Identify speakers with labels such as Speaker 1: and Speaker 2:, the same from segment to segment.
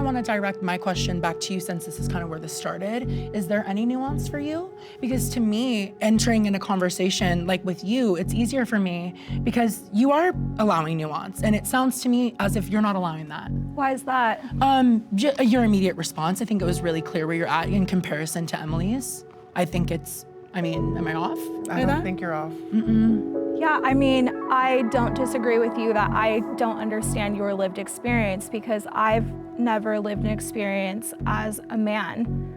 Speaker 1: want to direct my question back to you, since this is kind of where this started. Is there any nuance for you? Because to me, entering in a conversation like with you, it's easier for me because you are allowing nuance. And it sounds to me as if you're not allowing that.
Speaker 2: Why is that?
Speaker 1: Your immediate response, I think it was really clear where you're at in comparison to Emily's. I think it's, am I off?
Speaker 3: I don't think you're off.
Speaker 2: Yeah, I mean, I don't disagree with you that I don't understand your lived experience because I've never lived an experience as a man.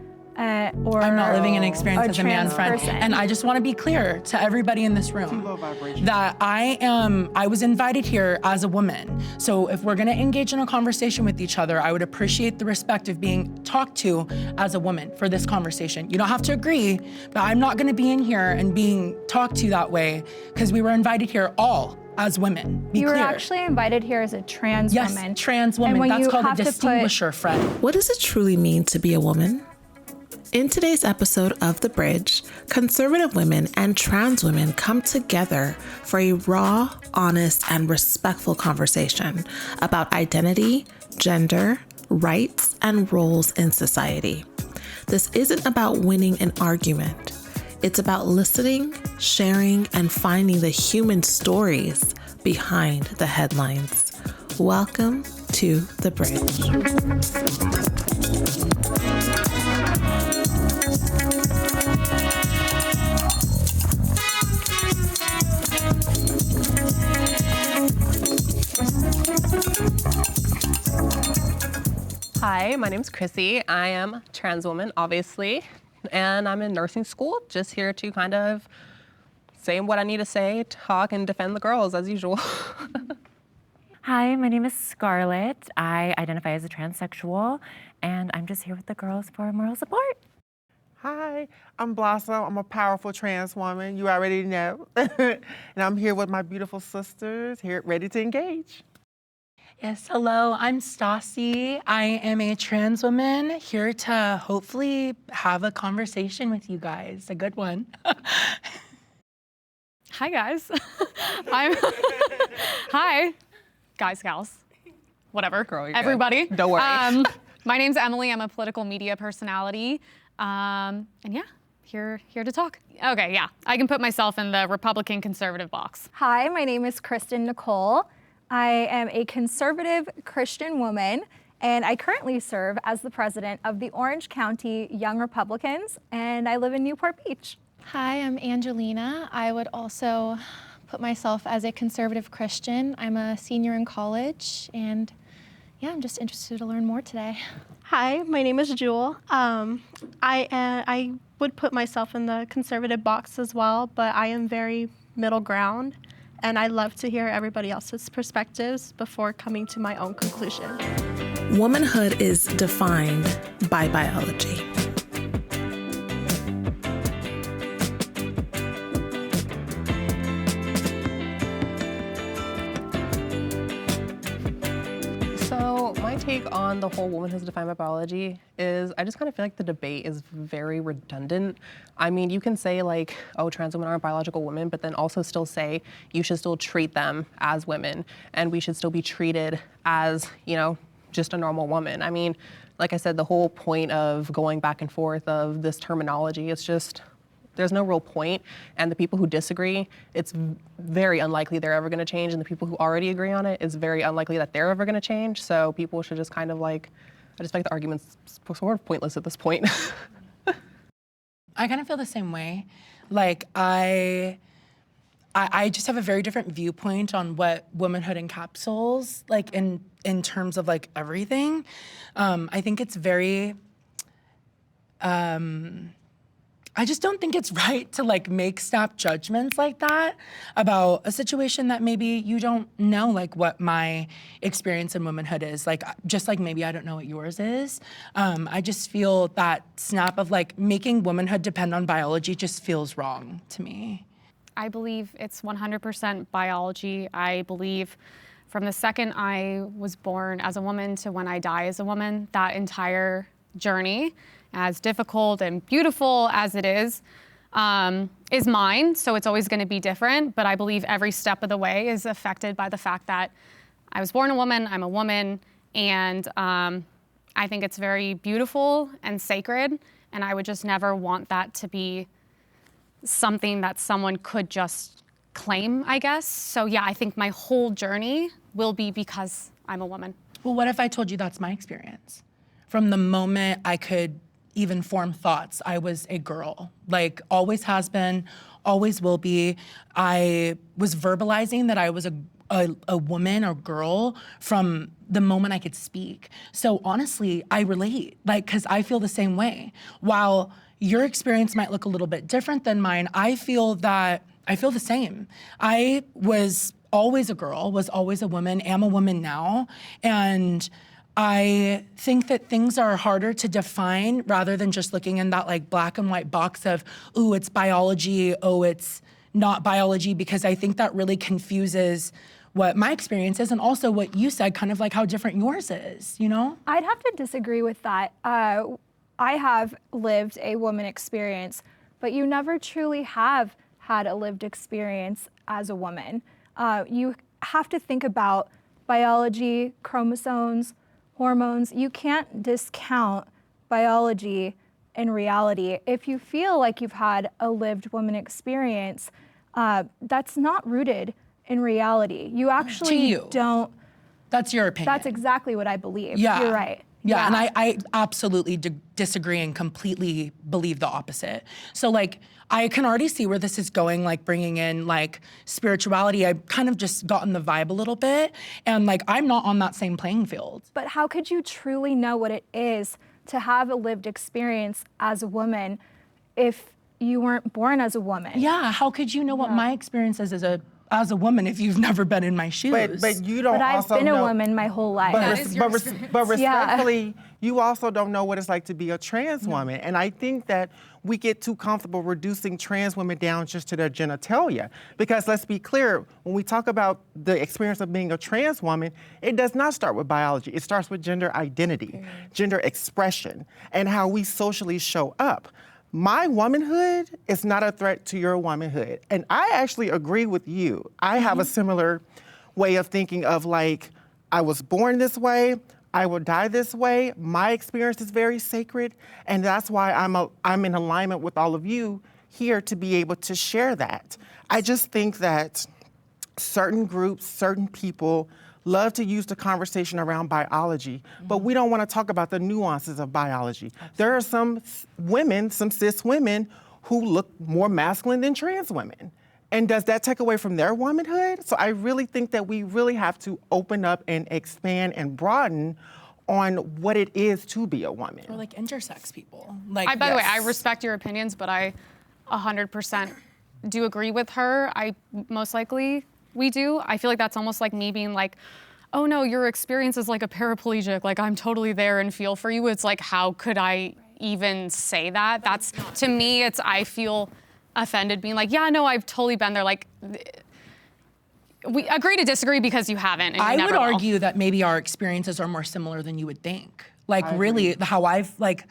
Speaker 2: Or
Speaker 1: I'm not living an experience as a man
Speaker 2: trans
Speaker 1: friend.
Speaker 2: person.
Speaker 1: And I just want to be clear to everybody in this room
Speaker 3: Low vibration.
Speaker 1: that I was invited here as a woman. So if we're gonna engage in a conversation with each other, I would appreciate the respect of being talked to as a woman for this conversation. You don't have to agree, but I'm not gonna be in here and being talked to that way because we were invited here all as women. Be
Speaker 2: You were
Speaker 1: clear.
Speaker 2: actually invited here as a trans
Speaker 1: Yes,
Speaker 2: woman.
Speaker 1: trans
Speaker 2: And
Speaker 1: woman.
Speaker 2: when
Speaker 1: That's
Speaker 2: you
Speaker 1: called a
Speaker 2: have to put-
Speaker 1: distinguisher, friend.
Speaker 4: What does it truly mean to be a woman? In today's episode of The Bridge, conservative women and trans women come together for a raw, honest, and respectful conversation about identity, gender, rights, and roles in society. This isn't about winning an argument. It's about listening, sharing, and finding the human stories behind the headlines. Welcome to The Bridge.
Speaker 5: Hi, my name's Chrissy. I am a trans woman, obviously, and I'm in nursing school, just here to kind of say what I need to say, talk, and defend the girls as usual.
Speaker 6: Hi, my name is Scarlett. I identify as a transsexual, and I'm just here with the girls for moral support.
Speaker 3: Hi, I'm Blossom. I'm a powerful trans woman. You already know. And I'm here with my beautiful sisters, here ready to engage.
Speaker 1: Yes, hello, I'm Stassi. I am a trans woman here to hopefully have a conversation with you guys, a good one.
Speaker 7: Hi, guys. Hi, guys, gals, whatever,
Speaker 5: Girl, you're
Speaker 7: everybody.
Speaker 5: good. Don't worry.
Speaker 7: My name's Emily. I'm a political media personality. And yeah, here to talk. Okay, yeah, I can put myself in the Republican conservative box.
Speaker 2: Hi, my name is Kristen Nicole. I am a conservative Christian woman, and I currently serve as the president of the Orange County Young Republicans, and I live in Newport Beach.
Speaker 8: Hi, I'm Angelina. I would also put myself as a conservative Christian. I'm a senior in college, and yeah, I'm just interested to learn more today.
Speaker 9: Hi, my name is Jewel. I would put myself in the conservative box as well, but I am very middle ground, and I love to hear everybody else's perspectives before coming to my own conclusion.
Speaker 4: Womanhood is defined by biology.
Speaker 5: So my take on the whole womanhood is defined by biology is I just kind of feel like the debate is very redundant. I mean, you can say like, oh, trans women aren't biological women, but then also still say you should still treat them as women and we should still be treated as, just a normal woman. I mean, like I said, the whole point of going back and forth of this terminology, it's just, there's no real point. And the people who disagree, it's very unlikely they're ever gonna change. And the people who already agree on it, it's very unlikely that they're ever gonna change. So people should just kind of I just feel like the argument's sort of pointless at this point.
Speaker 1: I kind of feel the same way. Like I just have a very different viewpoint on what womanhood encapsulates, like in terms of like everything. I think it's very, I just don't think it's right to like make snap judgments like that about a situation that maybe you don't know like what my experience in womanhood is. Like, just like maybe I don't know what yours is. I just feel that snap of like making womanhood depend on biology just feels wrong to me.
Speaker 7: I believe it's 100% biology. I believe from the second I was born as a woman to when I die as a woman, that entire journey, as difficult and beautiful as it is mine. So it's always going to be different. But I believe every step of the way is affected by the fact that I was born a woman, I'm a woman, and I think it's very beautiful and sacred, and I would just never want that to be something that someone could just claim, I guess. So yeah, I think my whole journey will be because I'm a woman.
Speaker 1: Well, what if I told you that's my experience? From the moment I could even form thoughts, I was a girl. Like, always has been, always will be. I was verbalizing that I was a woman or girl from the moment I could speak. So honestly, I relate, like, because I feel the same way. While your experience might look a little bit different than mine, I feel the same. I was always a girl, was always a woman, am a woman now, and I think that things are harder to define rather than just looking in that like black and white box of, ooh, it's biology, oh, it's not biology, because I think that really confuses what my experience is and also what you said, kind of like how different yours is, you know?
Speaker 2: I'd have to disagree with that. I have lived a woman experience, but you never truly have had a lived experience as a woman. You have to think about biology, chromosomes, hormones. You can't discount biology and reality. If you feel like you've had a lived woman experience, that's not rooted in reality. You actually don't.
Speaker 1: That's your opinion.
Speaker 2: That's exactly what I believe.
Speaker 1: Yeah.
Speaker 2: You're right.
Speaker 1: Yeah, and I absolutely disagree and completely believe the opposite. So like, I can already see where this is going, like bringing in like spirituality. I've kind of just gotten the vibe a little bit, and like, I'm not on that same playing field.
Speaker 2: But how could you truly know what it is to have a lived experience as a woman if you weren't born as a woman?
Speaker 1: Yeah, how could you know what my experience is as a woman if you've never been in my shoes?
Speaker 3: But you don't
Speaker 2: But I've
Speaker 3: also
Speaker 2: been
Speaker 3: know,
Speaker 2: a woman my whole life.
Speaker 3: but respectfully, you also don't know what it's like to be a trans woman. And I think that we get too comfortable reducing trans women down just to their genitalia. Because let's be clear, when we talk about the experience of being a trans woman, it does not start with biology. It starts with gender identity, gender expression, and how we socially show up. My womanhood is not a threat to your womanhood. And I actually agree with you. I have a similar way of thinking of like, I was born this way, I will die this way. My experience is very sacred, and that's why I'm in alignment with all of you here to be able to share that. I just think that certain groups, certain people love to use the conversation around biology, but we don't want to talk about the nuances of biology. There are some women, some cis women, who look more masculine than trans women. And does that take away from their womanhood? So I really think that we really have to open up and expand and broaden on what it is to be a woman.
Speaker 1: Or like intersex people. Like,
Speaker 7: By the way, I respect your opinions, but I 100% do agree with her. Most likely we do. I feel like that's almost like me being like, oh no, your experience is like a paraplegic, like I'm totally there and feel for you. It's like, how could I even say that? That's, to me, I feel offended being like, yeah, no, I've totally been there. Like, we agree to disagree because you haven't. And
Speaker 1: I
Speaker 7: you
Speaker 1: would
Speaker 7: never will.
Speaker 1: argue that maybe our experiences are more similar than you would think. Like really, how I've like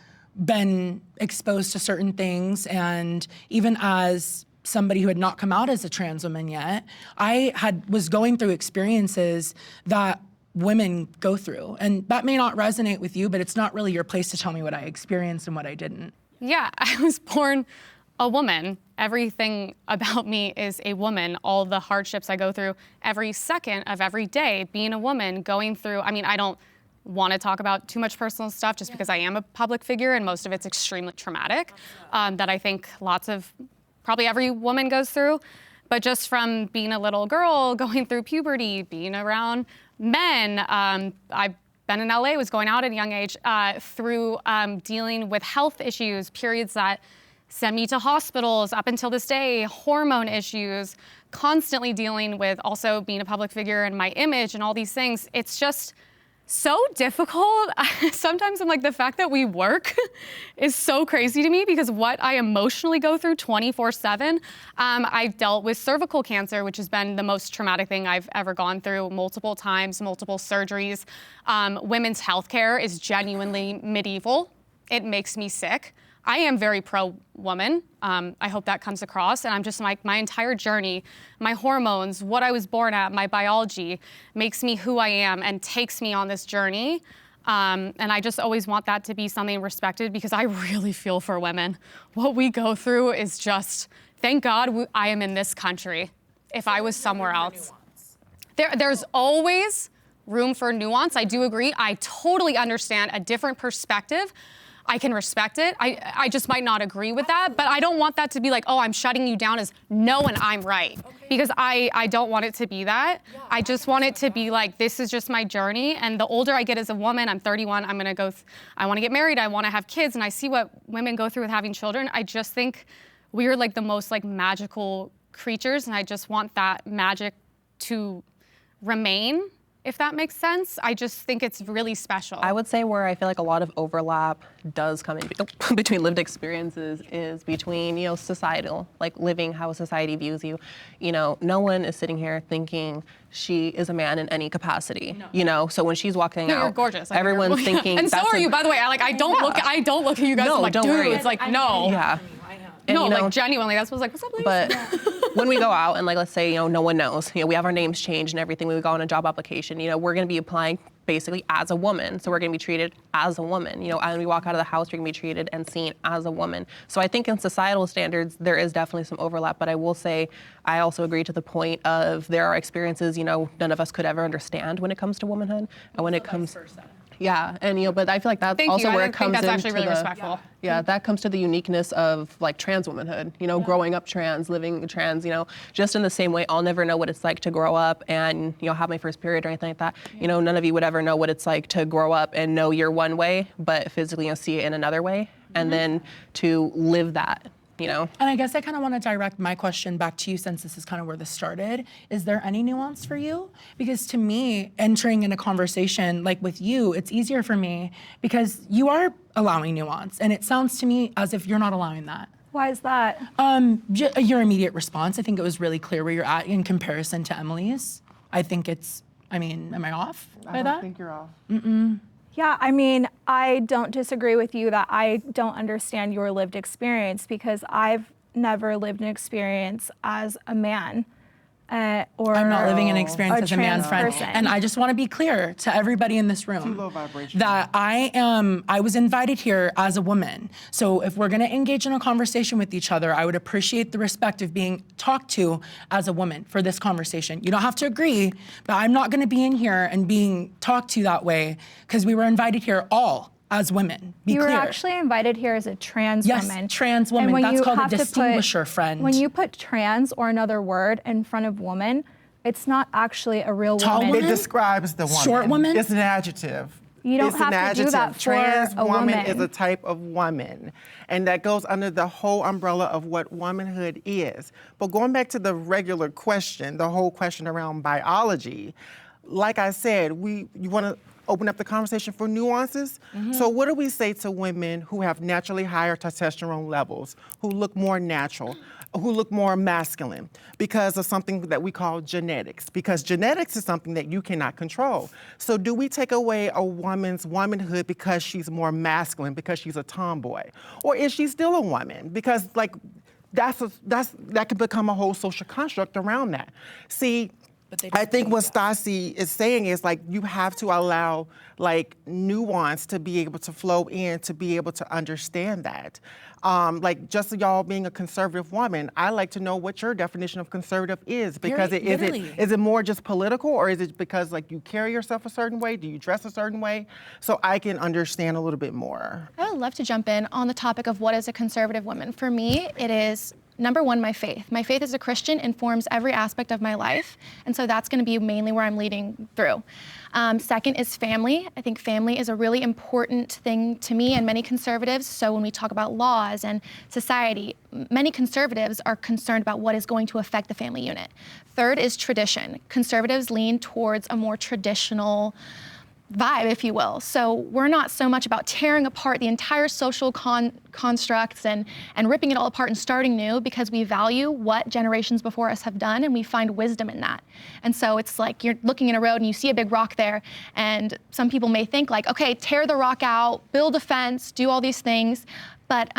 Speaker 1: been exposed to certain things, and even as somebody who had not come out as a trans woman yet, I was going through experiences that women go through. And that may not resonate with you, but it's not really your place to tell me what I experienced and what I didn't.
Speaker 7: Yeah, I was born a woman. Everything about me is a woman. All the hardships I go through every second of every day, being a woman, going through, I mean, I don't want to talk about too much personal stuff just because I am a public figure, and most of it's extremely traumatic, that I think probably every woman goes through. But just from being a little girl, going through puberty, being around men, I've been in LA, was going out at a young age, through dealing with health issues, periods that sent me to hospitals up until this day, hormone issues, constantly dealing with also being a public figure and my image and all these things. It's just so difficult. Sometimes I'm like, the fact that we work is so crazy to me, because what I emotionally go through 24/7. I've dealt with cervical cancer, which has been the most traumatic thing I've ever gone through, multiple times, multiple surgeries. Women's healthcare is genuinely medieval. It makes me sick. I am very pro-woman. I hope that comes across. And I'm just like, my entire journey, my hormones, what I was born at, my biology makes me who I am and takes me on this journey. And I just always want that to be something respected because I really feel for women. What we go through is just, thank God I am in this country. If I was somewhere else. There's always room for nuance. I do agree. I totally understand a different perspective. I can respect it. I just might not agree with that, but I don't want that to be like, oh, I'm shutting you down as no and I'm right. Because I don't want it to be that. I just want it to be like, this is just my journey. And the older I get as a woman, I'm 31, I want to get married, I want to have kids, and I see what women go through with having children. I just think we are like the most like magical creatures, and I just want that magic to remain, if that makes sense. I just think it's really special.
Speaker 5: I would say where I feel like a lot of overlap does come in between lived experiences is between, societal, like living how society views you. No one is sitting here thinking she is a man in any capacity, So when she's walking out,
Speaker 7: you're gorgeous.
Speaker 5: everyone's thinking.
Speaker 7: And so are you, by the way. I don't look at you guys.
Speaker 5: No,
Speaker 7: I'm like,
Speaker 5: don't
Speaker 7: dude,
Speaker 5: worry.
Speaker 7: it's like, no.
Speaker 5: Yeah. And,
Speaker 7: No, like genuinely, that's what's like, what's up, ladies?
Speaker 5: But when we go out and like, let's say, no one knows, we have our names changed and everything, when we go on a job application, we're going to be applying basically as a woman. So we're going to be treated as a woman, and when we walk out of the house, we're going to be treated and seen as a woman. So I think in societal standards, there is definitely some overlap, but I will say, I also agree to the point of there are experiences, none of us could ever understand when it comes to womanhood. And when it comes, yeah, and but I feel like that's also where it comes into
Speaker 7: that's actually really respectful.
Speaker 5: Yeah, that comes to the uniqueness of like trans womanhood, growing up trans, living trans, just in the same way I'll never know what it's like to grow up and, have my first period or anything like that. None of you would ever know what it's like to grow up and know you're one way, but physically see it in another way, and then to live that.
Speaker 1: And I guess I kind of want to direct my question back to you, since this is kind of where this started. Is there any nuance for you? Because to me, entering in a conversation like with you, it's easier for me because you are allowing nuance. And it sounds to me as if you're not allowing that.
Speaker 2: Why is that?
Speaker 1: Your immediate response, I think it was really clear where you're at in comparison to Emily's. I think am I off by that?
Speaker 3: I don't think you're off.
Speaker 2: Yeah, I don't disagree with you that I don't understand your lived experience because I've never lived an experience as a man. Or
Speaker 1: I'm not living an experience as a man's friend.
Speaker 2: person.
Speaker 1: And I just want to be clear to everybody in this room that I was invited here as a woman. So if we're going to engage in a conversation with each other, I would appreciate the respect of being talked to as a woman for this conversation. You don't have to agree, but I'm not going to be in here and being talked to that way because we were invited here all as women.
Speaker 2: You were actually invited here as a trans woman.
Speaker 1: Yes, trans woman. That's called a distinguisher, friend.
Speaker 2: When you put trans or another word in front of woman, it's not actually a real
Speaker 1: Tall
Speaker 2: woman.
Speaker 1: woman?
Speaker 3: It describes the woman.
Speaker 1: Short woman?
Speaker 3: It's an adjective.
Speaker 2: You don't
Speaker 3: It's
Speaker 2: have
Speaker 3: an
Speaker 2: to
Speaker 3: adjective.
Speaker 2: do that for
Speaker 3: Trans
Speaker 2: a
Speaker 3: woman
Speaker 2: woman.
Speaker 3: is a type of woman, and that goes under the whole umbrella of what womanhood is. But going back to the regular question, the whole question around biology, like I said, you want to open up the conversation for nuances. So what do we say to women who have naturally higher testosterone levels, who look more natural, who look more masculine because of something that we call genetics? Because genetics is something that you cannot control. So do we take away a woman's womanhood because she's more masculine, because she's a tomboy? Or is she still a woman? Because that can become a whole social construct around that. See, I think what Stassi is saying is you have to allow nuance to be able to flow in, to be able to understand that. Just y'all being a conservative woman, I like to know what your definition of conservative is, because is it more just political, or is it because you carry yourself a certain way? Do you dress a certain way? So I can understand a little bit more.
Speaker 8: I would love to jump in on the topic of what is a conservative woman. For me, it is number one, my faith. My faith as a Christian informs every aspect of my life, and so that's going to be mainly where I'm leading through. Second is family. I think family is a really important thing to me and many conservatives. So when we talk about laws and society, many conservatives are concerned about what is going to affect the family unit. Third is tradition. Conservatives lean towards a more traditional vibe, if you will. So we're not so much about tearing apart the entire social constructs and ripping it all apart and starting new, because we value what generations before us have done and we find wisdom in that. And so it's like you're looking in a road and you see a big rock there, and some people may think okay, tear the rock out, build a fence, do all these things. But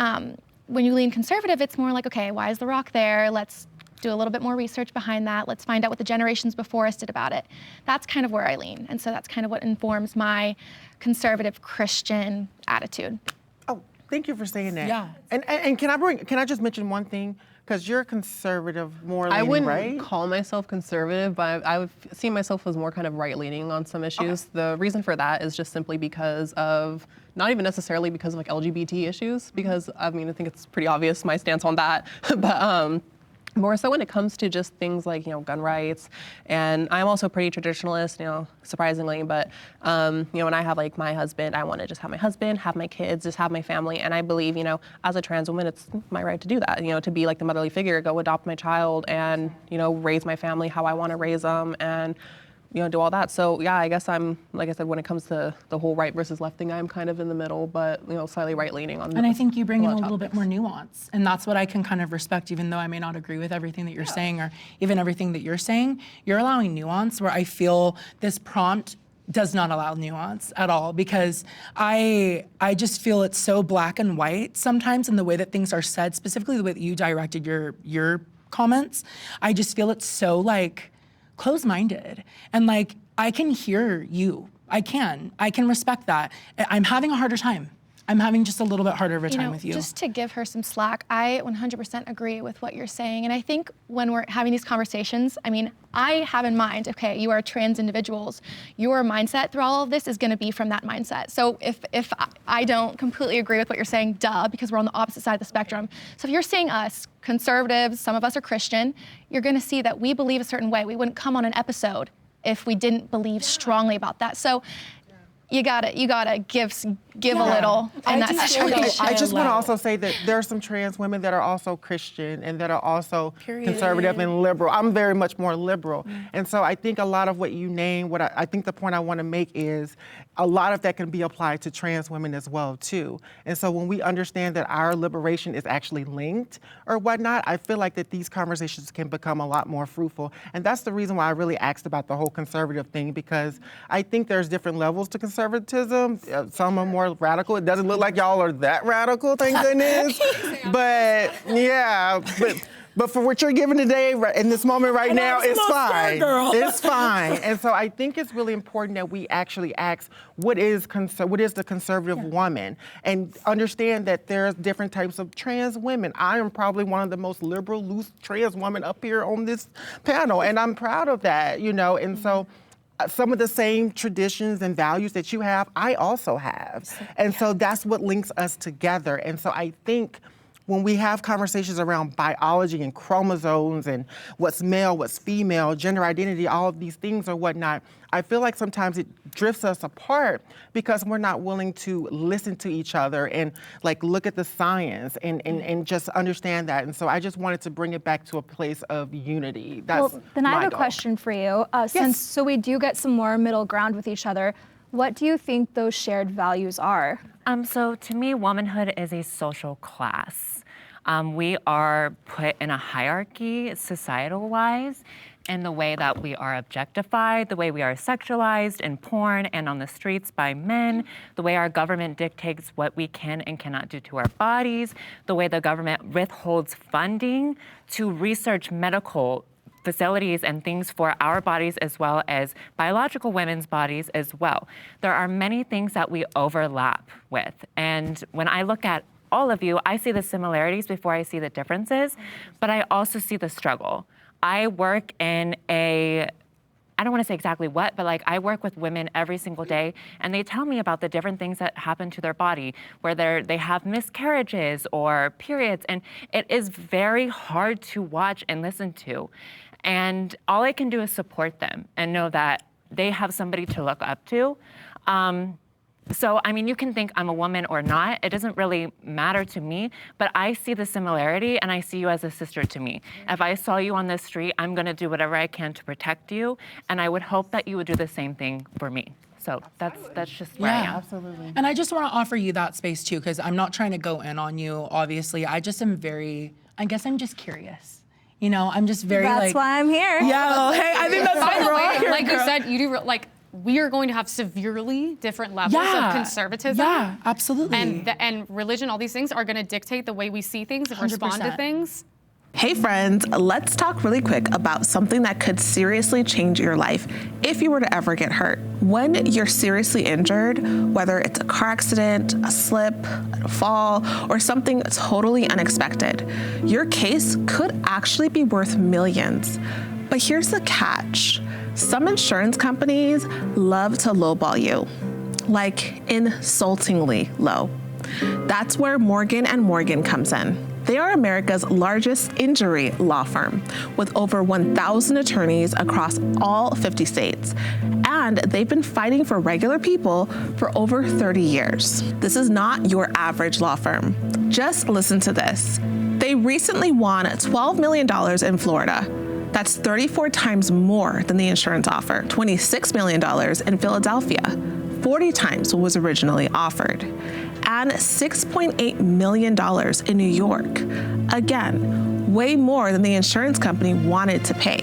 Speaker 8: when you lean conservative, it's more okay, why is the rock there? Let's do a little bit more research behind that. Let's find out what the generations before us did about it. That's kind of where I lean. And so that's kind of what informs my conservative Christian attitude.
Speaker 3: Oh, thank you for saying that.
Speaker 1: Yeah.
Speaker 3: And can I just mention one thing? Because you're conservative, more leaning,
Speaker 5: I wouldn't
Speaker 3: right?
Speaker 5: call myself conservative, but I would see myself as more kind of right-leaning on some issues. The reason for that is just simply because of, not even necessarily because of like LGBT issues, because I mean, I think it's pretty obvious my stance on that, but more so when it comes to just things like, gun rights. And I'm also pretty traditionalist, surprisingly, but, when I have like my husband, I want to just have my husband, have my kids, just have my family. And I believe, as a trans woman, it's my right to do that, to be like the motherly figure, go adopt my child and, raise my family how I want to raise them and, do all that. So yeah, I guess I'm, like I said, when it comes to the whole right versus left thing, I'm kind of in the middle, but slightly right-leaning on.
Speaker 1: And I think you bring in a
Speaker 5: lot of
Speaker 1: little bit
Speaker 5: topics.
Speaker 1: more nuance, and that's what I can kind of respect, even though I may not agree with everything that you're saying or even everything that you're saying. You're allowing nuance where I feel this prompt does not allow nuance at all, because I just feel it's so black and white sometimes in the way that things are said, specifically the way that you directed your comments. I just feel it's so like closed-minded, and like I can hear you. I can respect that. I'm having a harder time. I'm having just a little bit harder of a time with you.
Speaker 8: Just to give her some slack, I 100% agree with what you're saying. And I think when we're having these conversations, I mean, I have in mind, okay, you are trans individuals. Your mindset through all of this is going to be from that mindset. So if I don't completely agree with what you're saying, duh, because we're on the opposite side of the spectrum. So if you're seeing us, conservatives, some of us are Christian, you're going to see that we believe a certain way. We wouldn't come on an episode if we didn't believe strongly about that. So you gotta give a little in that situation.
Speaker 3: I just want to also say that there are some trans women that are also Christian and that are also conservative and liberal. I'm very much more liberal. And so I think a lot of what you name, I think the point I want to make is a lot of that can be applied to trans women as well too. And so when we understand that our liberation is actually linked or whatnot, I feel like that these conversations can become a lot more fruitful. And that's the reason why I really asked about the whole conservative thing, because I think there's different levels to conservatism. Some are more radical. It doesn't look like y'all are that radical, thank goodness. But yeah, but for what you're giving today, in this moment right now, it's fine. It's fine. And so I think it's really important that we actually ask, what is the conservative woman? And understand that there's different types of trans women. I am probably one of the most liberal, loose trans women up here on this panel, and I'm proud of that, and so some of the same traditions and values that you have, I also have. And so that's what links us together. And so I think when we have conversations around biology and chromosomes and what's male, what's female, gender identity, all of these things or whatnot, I feel like sometimes it drifts us apart because we're not willing to listen to each other and like look at the science and just understand that. And so I just wanted to bring it back to a place of unity. That's
Speaker 2: well, then I have a question for you. So we do get some more middle ground with each other. What do you think those shared values are?
Speaker 6: So to me, womanhood is a social class. We are put in a hierarchy, societal-wise, in the way that we are objectified, the way we are sexualized in porn and on the streets by men, the way our government dictates what we can and cannot do to our bodies, the way the government withholds funding to research medical facilities and things for our bodies as well as biological women's bodies as well. There are many things that we overlap with. And when I look at all of you, I see the similarities before I see the differences, but I also see the struggle. I work in I don't want to say exactly what, but like I work with women every single day, and they tell me about the different things that happen to their body, where they have miscarriages or periods, and it is very hard to watch and listen to. And all I can do is support them and know that they have somebody to look up to. So, I mean, you can think I'm a woman or not. It doesn't really matter to me, but I see the similarity and I see you as a sister to me. If I saw you on the street, I'm gonna do whatever I can to protect you, and I would hope that you would do the same thing for me. So that's just where I am.
Speaker 3: Absolutely.
Speaker 1: And I just want to offer you that space too, because I'm not trying to go in on you, obviously. I guess I'm just curious. I'm just very
Speaker 2: That's why I'm here.
Speaker 1: Yeah, well, hey, I think that's
Speaker 7: By
Speaker 1: why
Speaker 7: the
Speaker 1: we're all
Speaker 7: way,
Speaker 1: here,
Speaker 7: like you
Speaker 1: girl.
Speaker 7: said, you do we are going to have severely different levels of conservatism.
Speaker 1: Yeah, absolutely.
Speaker 7: And religion, all these things are going to dictate the way we see things and respond to
Speaker 1: 100%.
Speaker 7: things.
Speaker 4: Hey friends, let's talk really quick about something that could seriously change your life if you were to ever get hurt. When you're seriously injured, whether it's a car accident, a slip, a fall, or something totally unexpected, your case could actually be worth millions. But here's the catch. Some insurance companies love to lowball you, like insultingly low. That's where Morgan & Morgan comes in. They are America's largest injury law firm with over 1,000 attorneys across all 50 states. And they've been fighting for regular people for over 30 years. This is not your average law firm. Just listen to this. They recently won $12 million in Florida. That's 34 times more than the insurance offer. $26 million in Philadelphia, 40 times what was originally offered. And $6.8 million in New York. Again, way more than the insurance company wanted to pay.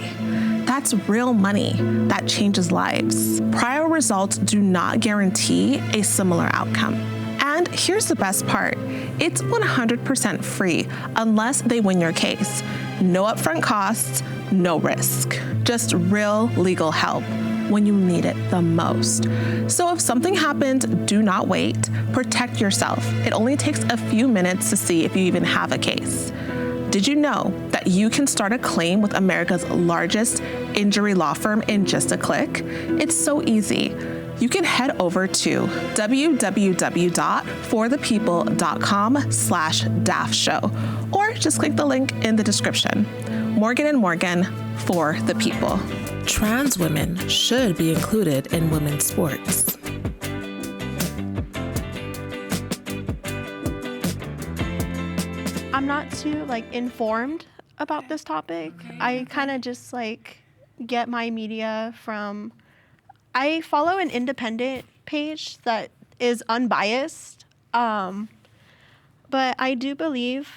Speaker 4: That's real money that changes lives. Prior results do not guarantee a similar outcome. And here's the best part. It's 100% free unless they win your case. No upfront costs, no risk. Just real legal help when you need it the most. So if something happened, do not wait. Protect yourself. It only takes a few minutes to see if you even have a case. Did you know that you can start a claim with America's largest injury law firm in just a click? It's so easy. You can head over to www.forthepeople.com/DAF show, or just click the link in the description. Morgan & Morgan, for the people. Trans women should be included in women's sports.
Speaker 9: I'm not too informed about this topic. I kind of just get my media from, I follow an independent page that is unbiased. But I do believe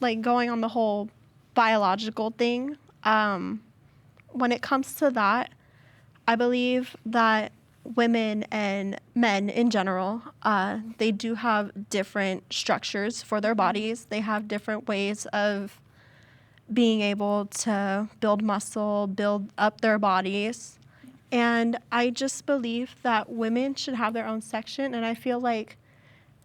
Speaker 9: going on the whole biological thing, when it comes to that, I believe that women and men in general, they do have different structures for their bodies. They have different ways of being able to build muscle, build up their bodies. And I just believe that women should have their own section. And I feel like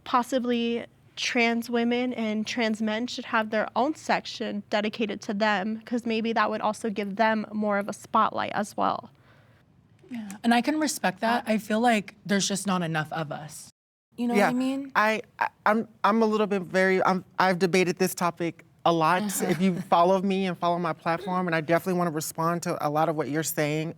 Speaker 9: possibly trans women and trans men should have their own section dedicated to them, because maybe that would also give them more of a spotlight as well.
Speaker 1: Yeah, and I can respect that. I feel like there's just not enough of us. You know what I mean?
Speaker 3: I'm a little bit I've debated this topic a lot. If you follow me and follow my platform, and I definitely want to respond to a lot of what you're saying.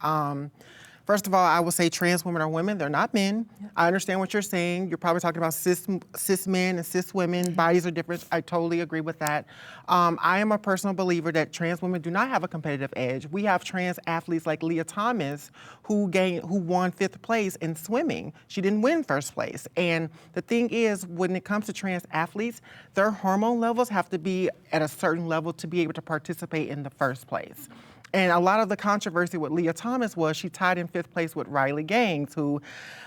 Speaker 3: First of all, I will say trans women are women. They're not men. Yeah. I understand what you're saying. You're probably talking about cis men and cis women. Bodies are different. I totally agree with that. I am a personal believer that trans women do not have a competitive edge. We have trans athletes like Leah Thomas who won 5th place in swimming. She didn't win 1st place. And the thing is, when it comes to trans athletes, their hormone levels have to be at a certain level to be able to participate in the 1st place. And a lot of the controversy with Leah Thomas was she tied in 5th place with Riley Gaines, who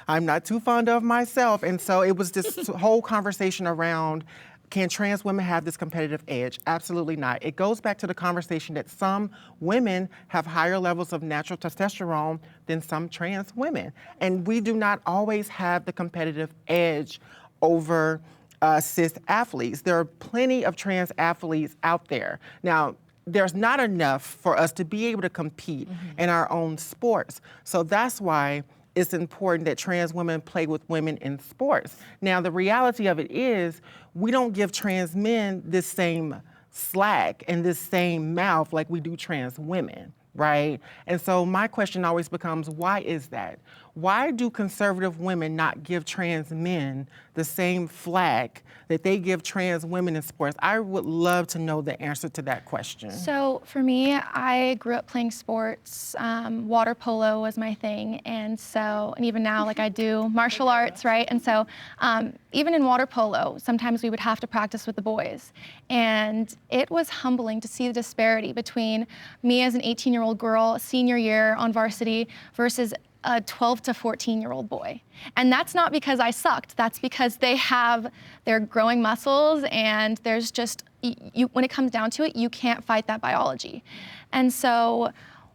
Speaker 3: I'm not too fond of myself. And so it was this whole conversation around, can trans women have this competitive edge? Absolutely not. It goes back to the conversation that some women have higher levels of natural testosterone than some trans women. And we do not always have the competitive edge over cis athletes. There are plenty of trans athletes out there. Now, there's not enough for us to be able to compete in our own sports. So that's why it's important that trans women play with women in sports. Now, the reality of it is we don't give trans men this same slack and this same mouth like we do trans women, right? And so my question always becomes, why is that? Why do conservative women not give trans men the same flack that they give trans women in sports? I would love to know the answer to that question.
Speaker 8: So for me, I grew up playing sports. Water polo was my thing. And even now, I do martial arts, right? And so even in water polo, sometimes we would have to practice with the boys. And it was humbling to see the disparity between me as an 18-year-old girl, senior year on varsity, versus a 12 to 14-year-old boy. And that's not because I sucked. That's because they're growing muscles, and there's just when it comes down to it, you can't fight that biology. And so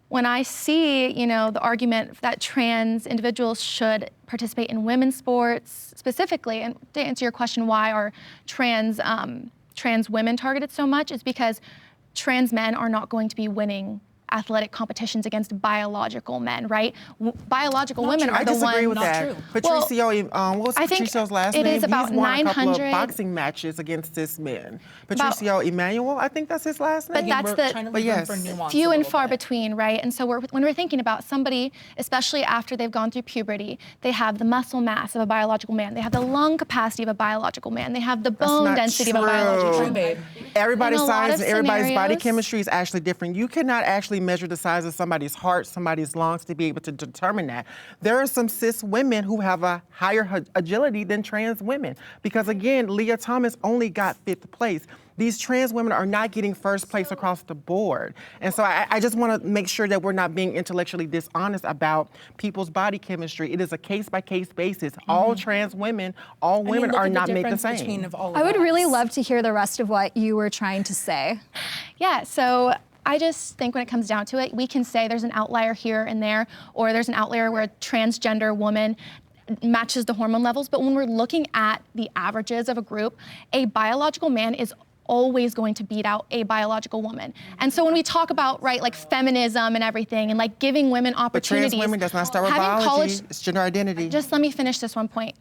Speaker 8: when I see, the argument that trans individuals should participate in women's sports specifically, and to answer your question, why are trans women targeted so much, is because trans men are not going to be winning athletic competitions against biological men, right? Biological women are the ones.
Speaker 3: I disagree with that. Patricio, what was Patricio's last name?
Speaker 8: It is about
Speaker 3: He's won
Speaker 8: 900
Speaker 3: a couple of boxing matches against cis men. Patricio Emmanuel, I think that's his last name.
Speaker 8: But that's few and far between, right? And so when we're thinking about somebody, especially after they've gone through puberty, they have the muscle mass of a biological man, they have the lung capacity of a biological man, they have the bone density of a biological man.
Speaker 3: Everybody's size and everybody's body
Speaker 8: scenarios,
Speaker 3: chemistry is actually different. You cannot actually measure the size of somebody's heart, somebody's lungs to be able to determine that. There are some cis women who have a higher agility than trans women because, again, Leah Thomas only got 5th place. These trans women are not getting first place across the board. And so I just want to make sure that we're not being intellectually dishonest about people's body chemistry. It is a case-by-case basis. All trans women, all women are not made the same.
Speaker 2: I would really love to hear the rest of what you were trying to say.
Speaker 8: Yeah, so I just think when it comes down to it, we can say there's an outlier here and there, or there's an outlier where a transgender woman matches the hormone levels. But when we're looking at the averages of a group, a biological man is always going to beat out a biological woman. And so when we talk about, right, like feminism and everything and like giving women opportunities.
Speaker 3: But trans women does not start with biology, it's gender identity.
Speaker 8: Just let me finish this one point.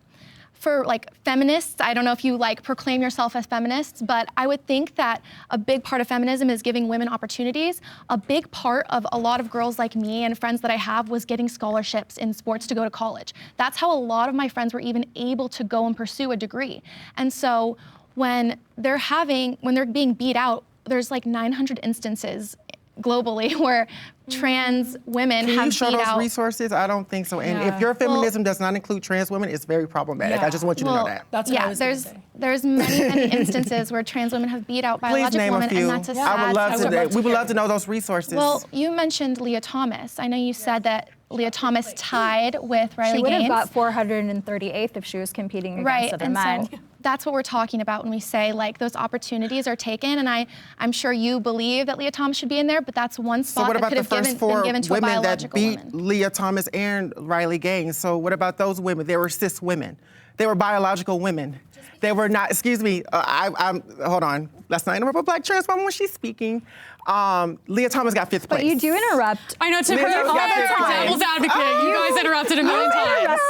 Speaker 8: For like feminists, I don't know if you like proclaim yourself as feminists, but I would think that a big part of feminism is giving women opportunities. A big part of a lot of girls like me and friends that I have was getting scholarships in sports to go to college. That's how a lot of my friends were even able to go and pursue a degree. And so when they're being beat out, there's like 900 instances globally where trans women have beat out.
Speaker 3: Can you show those resources? I don't think so. And if your feminism does not include trans women, it's very problematic. I just want you to know that.
Speaker 1: That's what I was
Speaker 8: there's many instances where trans women have beat out biological women, and that's a sad.
Speaker 3: We would love to know those resources.
Speaker 8: Well, you mentioned Leah Thomas. I know you said that Leah Thomas tied with Riley Gaines.
Speaker 2: She would have got 438th if she was competing against other men.
Speaker 8: So that's what we're talking about when we say like those opportunities are taken, and I'm sure you believe that Leah Thomas should be in there, but that's one spot that could have been given to a biological woman.
Speaker 3: That beat Leah Thomas and Riley Gaines. So what about those women? They were cis women. They were biological women. They were not, excuse me, hold on. Let's not interrupt a black trans woman when she's speaking. Leah Thomas got 5th place.
Speaker 2: But you do interrupt.
Speaker 7: I know, to her devil's advocate, you guys interrupted a million times.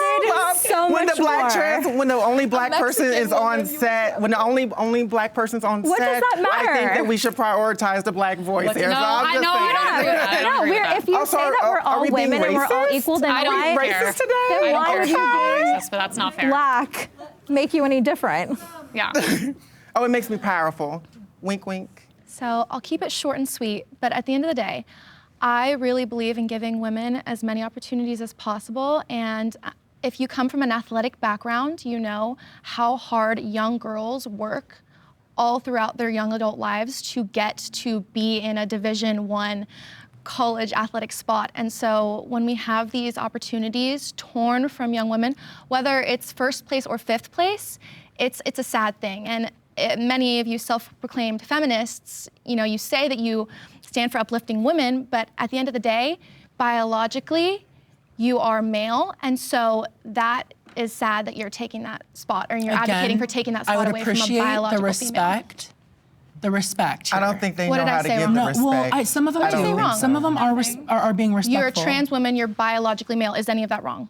Speaker 2: So
Speaker 3: when
Speaker 2: much
Speaker 3: the black
Speaker 2: more.
Speaker 3: when the only black person is on set, when the only black person's on
Speaker 2: what
Speaker 3: set,
Speaker 2: does that matter?
Speaker 3: I think that we should prioritize the black voice here.
Speaker 7: No,
Speaker 3: so I'm just saying.
Speaker 2: If you say that we're all women and we're all equal, then why
Speaker 3: racist today?
Speaker 2: Then why would you
Speaker 7: racist, but that's not fair.
Speaker 2: black make you any different?
Speaker 7: Yeah.
Speaker 3: Oh, it makes me powerful. Wink, wink.
Speaker 8: So I'll keep it short and sweet, but at the end of the day, I really believe in giving women as many opportunities as possible. And if you come from an athletic background, you know how hard young girls work all throughout their young adult lives to get to be in a Division I college athletic spot. And so when we have these opportunities torn from young women, whether it's 1st place or 5th place, it's a sad thing. And many of you self-proclaimed feminists, you say that you stand for uplifting women, but at the end of the day, biologically, you are male, and so that is sad that you're taking that spot, or you're advocating for taking that spot away from a biological female.
Speaker 1: The respect.
Speaker 3: I don't think they
Speaker 8: What
Speaker 3: know
Speaker 8: did I
Speaker 3: how to
Speaker 8: say
Speaker 3: give
Speaker 8: wrong?
Speaker 3: the
Speaker 1: No,
Speaker 3: respect.
Speaker 1: well, some of them
Speaker 8: What did I say
Speaker 1: do.
Speaker 8: wrong?
Speaker 1: Some of them are being respectful.
Speaker 8: You're a trans woman, you're biologically male. Is any of that wrong?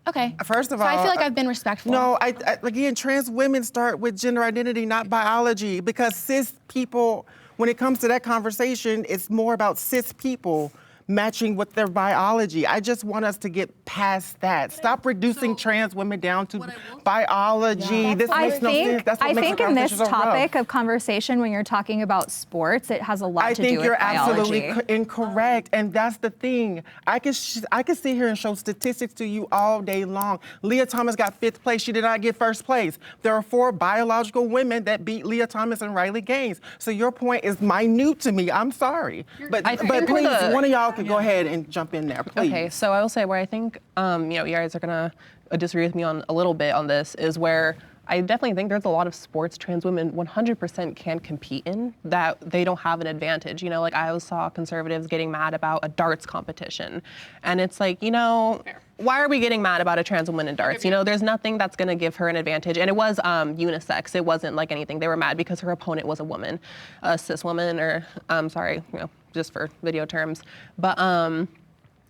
Speaker 8: Okay.
Speaker 3: First of all,
Speaker 8: so I feel like I've been respectful.
Speaker 3: No, again, trans women start with gender identity, not biology, because cis people, when it comes to that conversation, it's more about cis people matching with their biology. I just want us to get past that. Stop reducing trans women down to biology. This makes no sense. That's what
Speaker 2: I
Speaker 3: makes
Speaker 2: think
Speaker 3: the
Speaker 2: in this
Speaker 3: conversation so
Speaker 2: topic
Speaker 3: rough.
Speaker 2: of conversation, when you're talking about sports, it has a lot to do with biology.
Speaker 3: I think you're absolutely incorrect, and that's the thing. I can sit here and show statistics to you all day long. Leah Thomas got 5th place. She did not get 1st place. There are 4 biological women that beat Leah Thomas and Riley Gaines. So your point is minute to me. I'm sorry, but please, one of y'all could go ahead and jump in there, please.
Speaker 5: Okay, so I will say where I think you guys are gonna disagree with me on a little bit on this is where I definitely think there's a lot of sports trans women 100% can compete in that they don't have an advantage. You know, like I always saw conservatives getting mad about a darts competition. And it's like, you know, why are we getting mad about a trans woman in darts? You know, there's nothing that's going to give her an advantage. And it was unisex. It wasn't like anything. They were mad because her opponent was a woman, a cis woman, or sorry, you know, just for video terms. But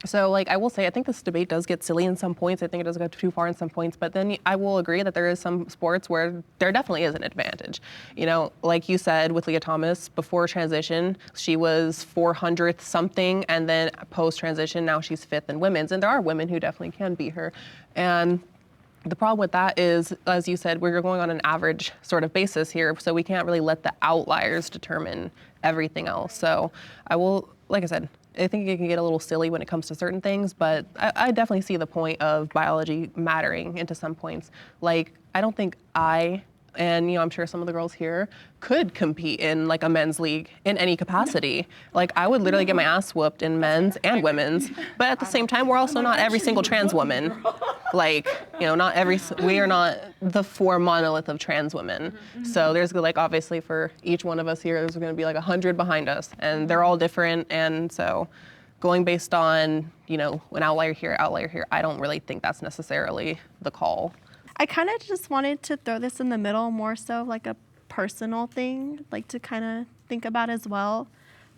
Speaker 5: so like I will say, I think this debate does get silly in some points. I think it does go too far in some points. But then I will agree that there is some sports where there definitely is an advantage. You know, like you said with Leah Thomas, before transition, she was 400th something, and then post transition, now she's 5th in women's. And there are women who definitely can beat her. And the problem with that is, as you said, we're going on an average sort of basis here, so we can't really let the outliers determine everything else. So I will, like I said, I think it can get a little silly when it comes to certain things, but I definitely see the point of biology mattering into some points. Like, I don't think and, you know, I'm sure some of the girls here could compete in like a men's league in any capacity. Like I would literally get my ass whooped in men's and women's, but at the same time, we're also not every single trans woman. Like, you know, we are not the 4 monolith of trans women. So there's like, obviously for each one of us here, there's gonna be like 100 behind us, and they're all different. And so going based on, you know, an outlier here, I don't really think that's necessarily the call.
Speaker 9: I kind of just wanted to throw this in the middle, more so like a personal thing, like to kind of think about as well.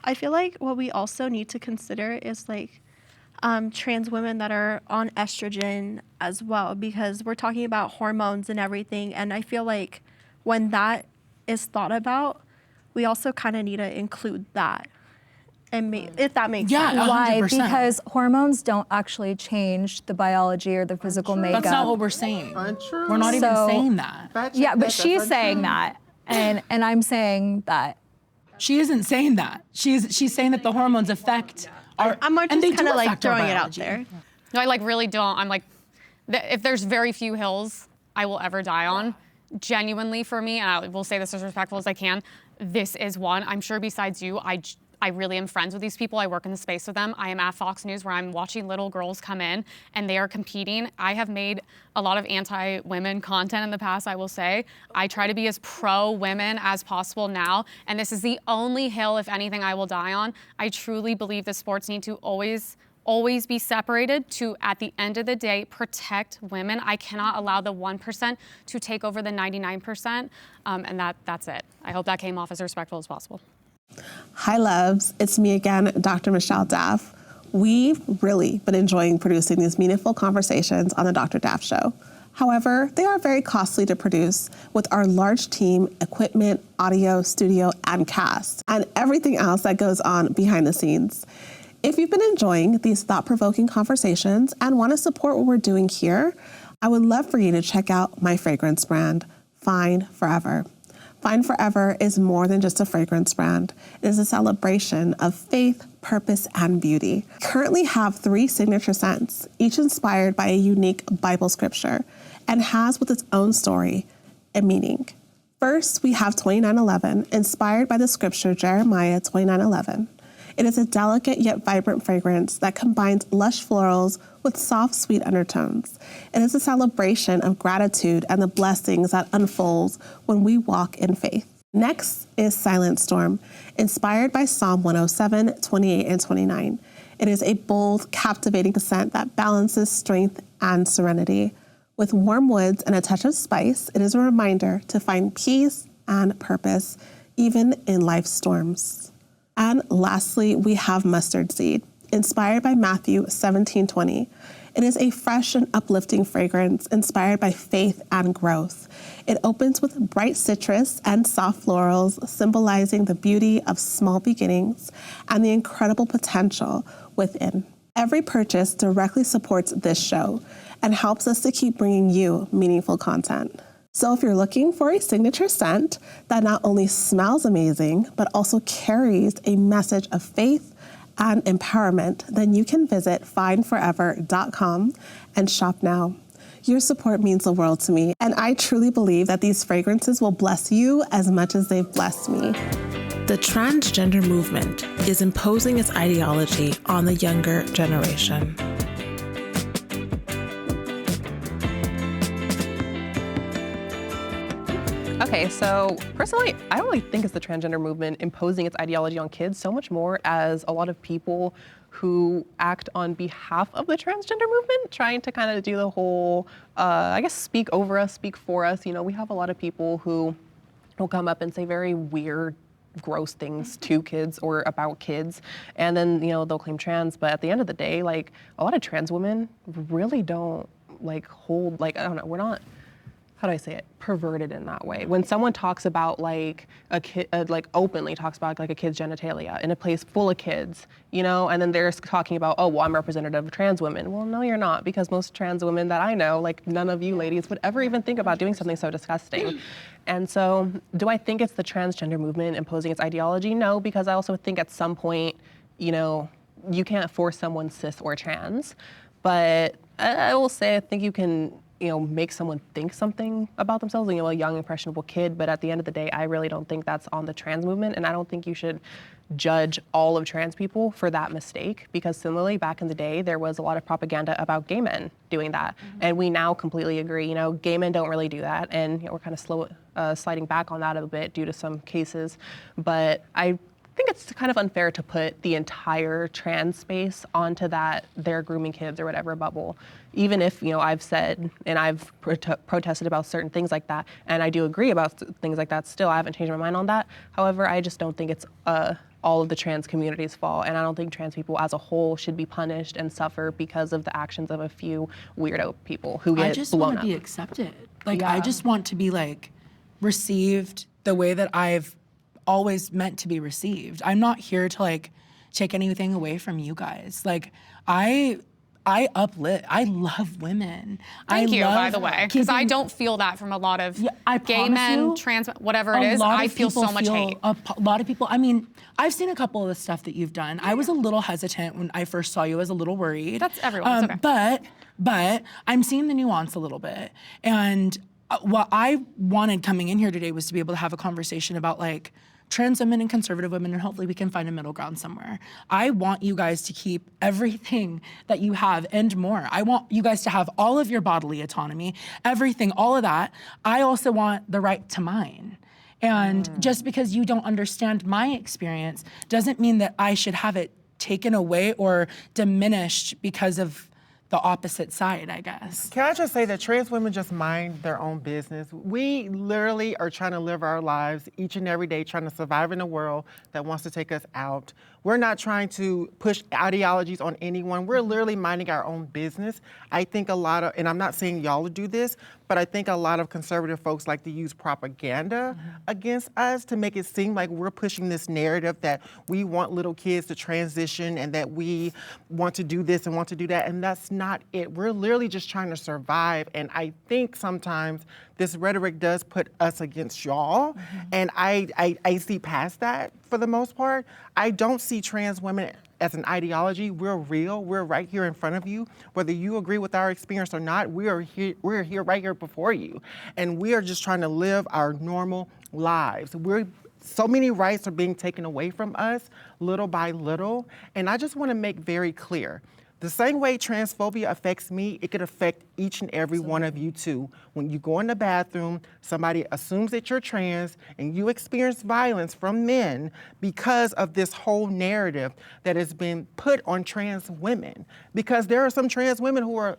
Speaker 9: I feel like what we also need to consider is like trans women that are on estrogen as well, because we're talking about hormones and everything. And I feel like when that is thought about, we also kind of need to include that. And if that makes sense.
Speaker 2: Why?
Speaker 1: 100%.
Speaker 2: Because hormones don't actually change the biology or the physical makeup.
Speaker 1: That's not what we're saying.
Speaker 3: Untrue.
Speaker 1: We're not even
Speaker 2: So-
Speaker 1: saying that.
Speaker 2: Yeah, but she's saying that, and I'm saying that.
Speaker 1: She isn't saying that. She's saying that the hormones affect our.
Speaker 9: I'm more
Speaker 1: and they
Speaker 9: just kind
Speaker 1: do
Speaker 9: of like
Speaker 1: affect our
Speaker 9: throwing it out
Speaker 1: biology.
Speaker 9: there.
Speaker 7: No, I like really don't. I'm like, if there's very few hills I will ever die on, genuinely for me, and I will say this as respectful as I can, this is one. I'm sure besides you, I really am friends with these people. I work in the space with them. I am at Fox News where I'm watching little girls come in and they are competing. I have made a lot of anti-women content in the past, I will say. I try to be as pro-women as possible now, and this is the only hill, if anything, I will die on. I truly believe the sports need to always be separated to, at the end of the day, protect women. I cannot allow the 1% to take over the 99%, and that's it. I hope that came off as respectful as possible.
Speaker 4: Hi, loves. It's me again, Dr. Michelle Daff. We've really been enjoying producing these meaningful conversations on the Dr. Daff Show. However, they are very costly to produce with our large team, equipment, audio, studio, and cast, and everything else that goes on behind the scenes. If you've been enjoying these thought-provoking conversations and want to support what we're doing here, I would love for you to check out my fragrance brand, Fine Forever. Fine Forever is more than just a fragrance brand. It is a celebration of faith, purpose, and beauty. Currently have 3 signature scents, each inspired by a unique Bible scripture, and has with its own story and meaning. First, we have 2911, inspired by the scripture Jeremiah 29:11. It is a delicate yet vibrant fragrance that combines lush florals with soft, sweet undertones. It is a celebration of gratitude and the blessings that unfolds when we walk in faith. Next is Silent Storm, inspired by Psalm 107, 28, and 29. It is a bold, captivating scent that balances strength and serenity. With warm woods and a touch of spice, it is a reminder to find peace and purpose, even in life's storms. And lastly, we have Mustard Seed, inspired by Matthew 17:20. It is a fresh and uplifting fragrance inspired by faith and growth. It opens with bright citrus and soft florals, symbolizing the beauty of small beginnings and the incredible potential within. Every purchase directly supports this show and helps us to keep bringing you meaningful content. So if you're looking for a signature scent that not only smells amazing, but also carries a message of faith and empowerment, then you can visit fineforever.com and shop now. Your support means the world to me, and I truly believe that these fragrances will bless you as much as they've blessed me. The transgender movement is imposing its ideology on the younger generation.
Speaker 5: Okay, so personally, I don't really think it's the transgender movement imposing its ideology on kids so much more as a lot of people who act on behalf of the transgender movement, trying to kind of do the whole, I guess, speak over us, speak for us. You know, we have a lot of people who will come up and say very weird, gross things to kids or about kids, and then, you know, they'll claim trans, but at the end of the day, like, a lot of trans women really don't, like, hold, like, I don't know, we're not, how do I say it, perverted in that way. When someone talks about like a kid, like openly talks about like a kid's genitalia in a place full of kids, you know, and then they're talking about, oh, well, I'm representative of trans women. Well, no, you're not, because most trans women that I know, like none of you ladies would ever even think about doing something so disgusting. And so, do I think it's the transgender movement imposing its ideology? No, because I also think at some point, you know, you can't force someone cis or trans, but I will say I think you can, you know, make someone think something about themselves, you know, a young, impressionable kid. But at the end of the day, I really don't think that's on the trans movement. And I don't think you should judge all of trans people for that mistake, because similarly, back in the day, there was a lot of propaganda about gay men doing that. And we now completely agree, you know, gay men don't really do that. And, you know, we're kind of sliding back on that a bit due to some cases. But I think it's kind of unfair to put the entire trans space onto that they're grooming kids or whatever bubble. Even if, you know, I've said and I've protested about certain things like that, and I do agree about things like that still, I haven't changed my mind on that. However, I just don't think it's all of the trans community's fault, and I don't think trans people as a whole should be punished and suffer because of the actions of a few weirdo people who get blown up.
Speaker 1: I just want to be accepted. Like, I just want to be, like, received the way that I've always meant to be received. I'm not here to, like, take anything away from you guys. Like, I uplift. I love women.
Speaker 7: Thank you, by the way, because I don't feel that from a lot of gay men, trans, whatever it is. I feel so much hate.
Speaker 1: A lot of people, I mean, I've seen a couple of the stuff that you've done. I was a little hesitant when I first saw you. I was a little worried.
Speaker 7: That's everyone, it's okay.
Speaker 1: But I'm seeing the nuance a little bit. And what I wanted coming in here today was to be able to have a conversation about, like, trans women and conservative women, and hopefully we can find a middle ground somewhere. I want you guys to keep everything that you have and more. I want you guys to have all of your bodily autonomy, everything, all of that. I also want the right to mine. And just because you don't understand my experience doesn't mean that I should have it taken away or diminished because of the opposite side, I guess.
Speaker 3: Can I just say that trans women just mind their own business? We literally are trying to live our lives each and every day, trying to survive in a world that wants to take us out. We're not trying to push ideologies on anyone. We're literally minding our own business. I think a lot of, and I'm not saying y'all do this, but I think a lot of conservative folks like to use propaganda against us to make it seem like we're pushing this narrative that we want little kids to transition and that we want to do this and want to do that, and that's not it. We're literally just trying to survive, and I think sometimes this rhetoric does put us against y'all, and I see past that for the most part. I don't see trans women as an ideology. We're real. We're right here in front of you. Whether you agree with our experience or not, we're here right here before you. And we are just trying to live our normal lives. So many rights are being taken away from us little by little. And I just want to make very clear, the same way transphobia affects me, it could affect each and every one of you too. When you go in the bathroom, somebody assumes that you're trans and you experience violence from men because of this whole narrative that has been put on trans women. Because there are some trans women who are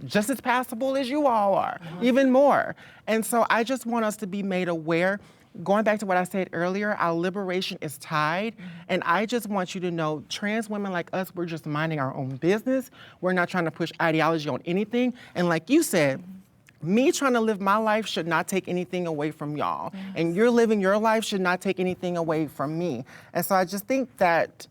Speaker 3: just as passable as you all are, even more. And so I just want us to be made aware. Going back to what I said earlier, our liberation is tied. And I just want you to know, trans women like us, we're just minding our own business. We're not trying to push ideology on anything. And like you said, me trying to live my life should not take anything away from y'all. Yes. And you're living your life should not take anything away from me. And so I just think that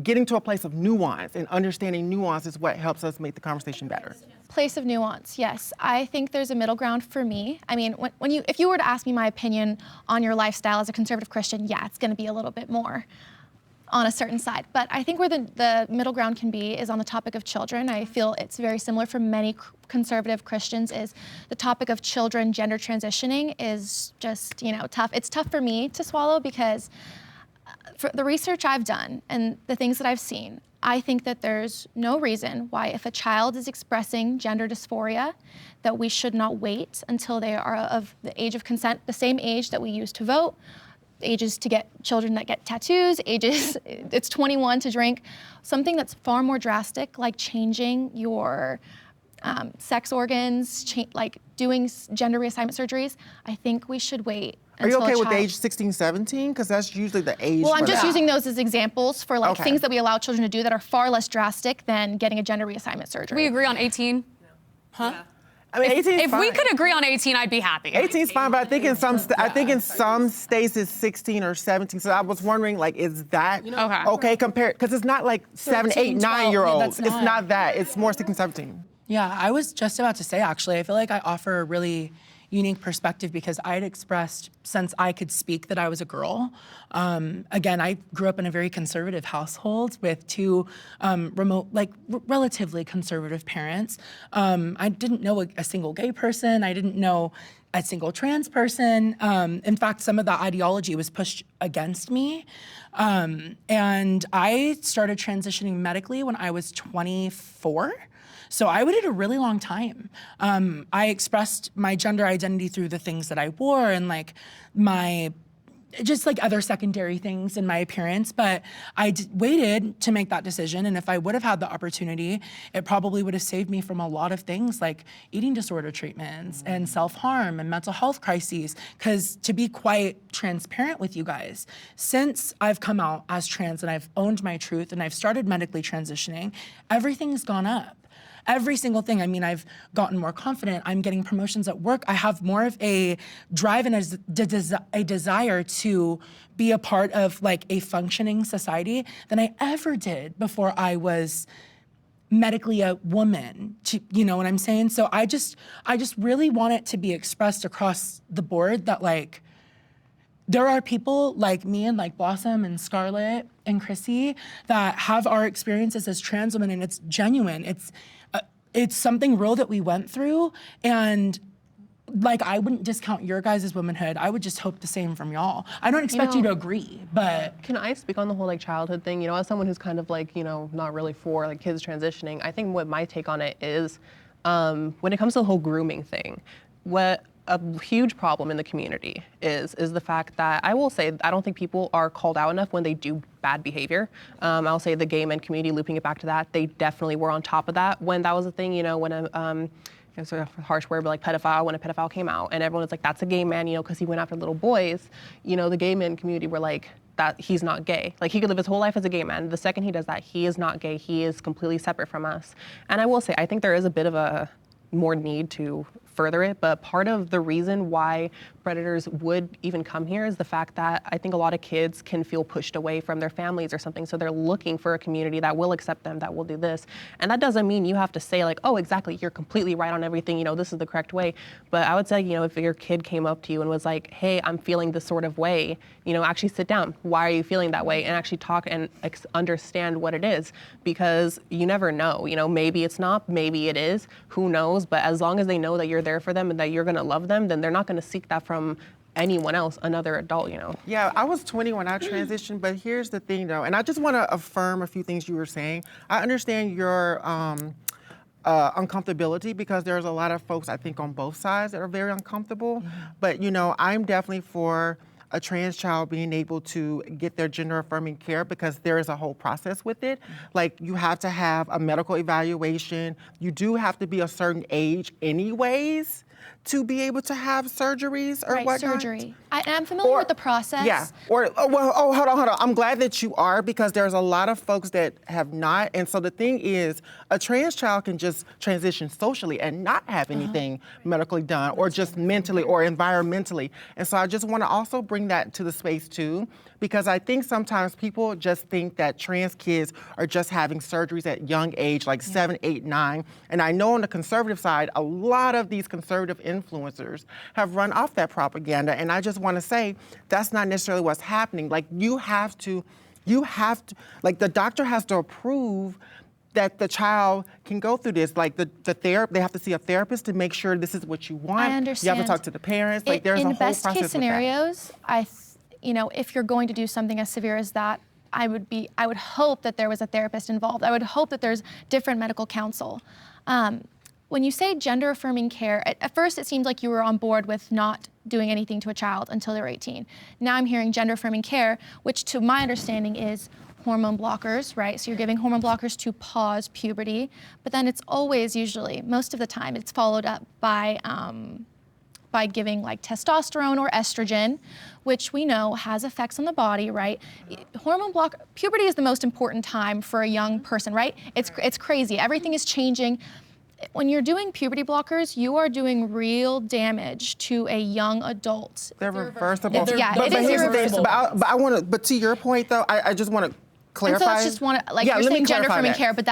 Speaker 3: getting to a place of nuance and understanding nuance is what helps us make the conversation better.
Speaker 8: Place of nuance, yes. I think there's a middle ground for me. I mean, if you were to ask me my opinion on your lifestyle as a conservative Christian, yeah, it's going to be a little bit more on a certain side. But I think where the middle ground can be is on the topic of children. I feel it's very similar for many conservative Christians. Is the topic of children gender transitioning is just, you know, tough. It's tough for me to swallow because for the research I've done and the things that I've seen, I think that there's no reason why if a child is expressing gender dysphoria, that we should not wait until they are of the age of consent, the same age that we use to vote, ages to get children that get tattoos, ages, it's 21 to drink. Something that's far more drastic, like changing your sex organs, like doing gender reassignment surgeries, I think we should wait.
Speaker 3: Are you okay with age 16, 17? Because that's usually the age.
Speaker 8: Well, I'm just
Speaker 3: that.
Speaker 8: using those as examples for like
Speaker 3: Okay.
Speaker 8: things that we allow children to do that are far less drastic than getting a gender reassignment surgery.
Speaker 10: We agree on 18?
Speaker 3: I mean, 18 is
Speaker 10: If
Speaker 3: fine.
Speaker 10: we could agree on 18, I'd be happy.
Speaker 3: 18 is fine, but I think in some states it's 16 or 17. So I was wondering, like, is that okay compared? Because it's not like 7, 8, 9-year-olds.
Speaker 1: that's
Speaker 3: It's
Speaker 1: not.
Speaker 3: not that. It's more 16, 17.
Speaker 1: Yeah, I was just about to say, actually, I feel like I offer a really unique perspective because I had expressed, since I could speak, that I was a girl. Again, I grew up in a very conservative household with two relatively conservative parents. I didn't know a single gay person. I didn't know a single trans person. In fact, some of that ideology was pushed against me. And I started transitioning medically when I was 24. So I waited a really long time. I expressed my gender identity through the things that I wore and like my, just like other secondary things in my appearance, but I waited to make that decision. And if I would have had the opportunity, it probably would have saved me from a lot of things like eating disorder treatments and self-harm and mental health crises. Because to be quite transparent with you guys, since I've come out as trans and I've owned my truth and I've started medically transitioning, everything's gone up. Every single thing. I mean, I've gotten more confident. I'm getting promotions at work. I have more of a drive and a desire to be a part of like a functioning society than I ever did before I was medically a woman. You know what I'm saying? So I just really want it to be expressed across the board that like, there are people like me and like Blossom and Scarlett and Chrissy that have our experiences as trans women, and it's genuine. It's something real that we went through, and like I wouldn't discount your guys' womanhood. I would just hope the same from y'all. I don't expect you to agree, but
Speaker 5: Can I speak on the whole like childhood thing? You know, as someone who's kind of like, you know, not really for like kids transitioning, I think what my take on it is, when it comes to the whole grooming thing, what a huge problem in the community is the fact that I will say I don't think people are called out enough when they do bad behavior. I'll say the gay men community, looping it back to that, they definitely were on top of that when that was a thing. You know, when it's a harsh word, but like pedophile, when a pedophile came out and everyone was like, that's a gay man, you know, because he went after little boys. You know, the gay men community were like, that he's not gay. Like he could live his whole life as a gay man. The second he does that, he is not gay. He is completely separate from us. And I will say, I think there is a bit of a more need to further it, but part of the reason why predators would even come here is the fact that I think a lot of kids can feel pushed away from their families or something, so they're looking for a community that will accept them, that will do this. And that doesn't mean you have to say like, oh, exactly, you're completely right on everything, you know, this is the correct way. But I would say, you know, if your kid came up to you and was like, hey, I'm feeling this sort of way, you know, actually sit down. Why are you feeling that way? And actually talk and understand what it is, because you never know, you know, maybe it's not, maybe it is, who knows? But as long as they know that you're there for them and that you're gonna love them, then they're not gonna seek that from anyone else, another adult, you know.
Speaker 3: Yeah, I was 20 when I transitioned, but here's the thing though, and I just want to affirm a few things you were saying. I understand your uncomfortability because there's a lot of folks, I think, on both sides that are very uncomfortable. But, you know, I'm definitely for a trans child being able to get their gender affirming care because there is a whole process with it. Like you have to have a medical evaluation. You do have to be a certain age anyways to be able to have surgeries or whatnot.
Speaker 8: surgery. I'm familiar with the process.
Speaker 3: Yeah, hold on. I'm glad that you are because there's a lot of folks that have not. And so the thing is, a trans child can just transition socially and not have anything medically done or just mentally or environmentally. And so I just want to also bring that to the space too, because I think sometimes people just think that trans kids are just having surgeries at young age, like 7, 8, 9. And I know on the conservative side, a lot of these conservative influencers have run off that propaganda. And I just want to say that's not necessarily what's happening. Like you have to, like the doctor has to approve that the child can go through this. Like they have to see a therapist to make sure this is what you want.
Speaker 8: I understand.
Speaker 3: You have to talk to the parents. Like there's a whole process
Speaker 8: In best case
Speaker 3: with that.
Speaker 8: scenarios, you know, if you're going to do something as severe as that, I would hope that there was a therapist involved. I would hope that there's different medical counsel. When you say gender affirming care, at first it seemed like you were on board with not doing anything to a child until they were 18. Now I'm hearing gender affirming care, which to my understanding is hormone blockers, right? So you're giving hormone blockers to pause puberty, but then it's always usually, most of the time, it's followed up by giving like testosterone or estrogen, which we know has effects on the body, right? Puberty is the most important time for a young person, right? It's crazy, everything is changing. When you're doing puberty blockers, you are doing real damage to a young adult.
Speaker 3: They're reversible.
Speaker 8: Yeah,
Speaker 3: but
Speaker 8: it is
Speaker 3: here's the thing,
Speaker 8: irreversible.
Speaker 3: but to your point though, I just want to clarify.
Speaker 8: And so it's just one, like
Speaker 3: Yeah,
Speaker 8: you're
Speaker 3: let me
Speaker 8: saying gender
Speaker 3: clarify
Speaker 8: affirming
Speaker 3: that.
Speaker 8: care, but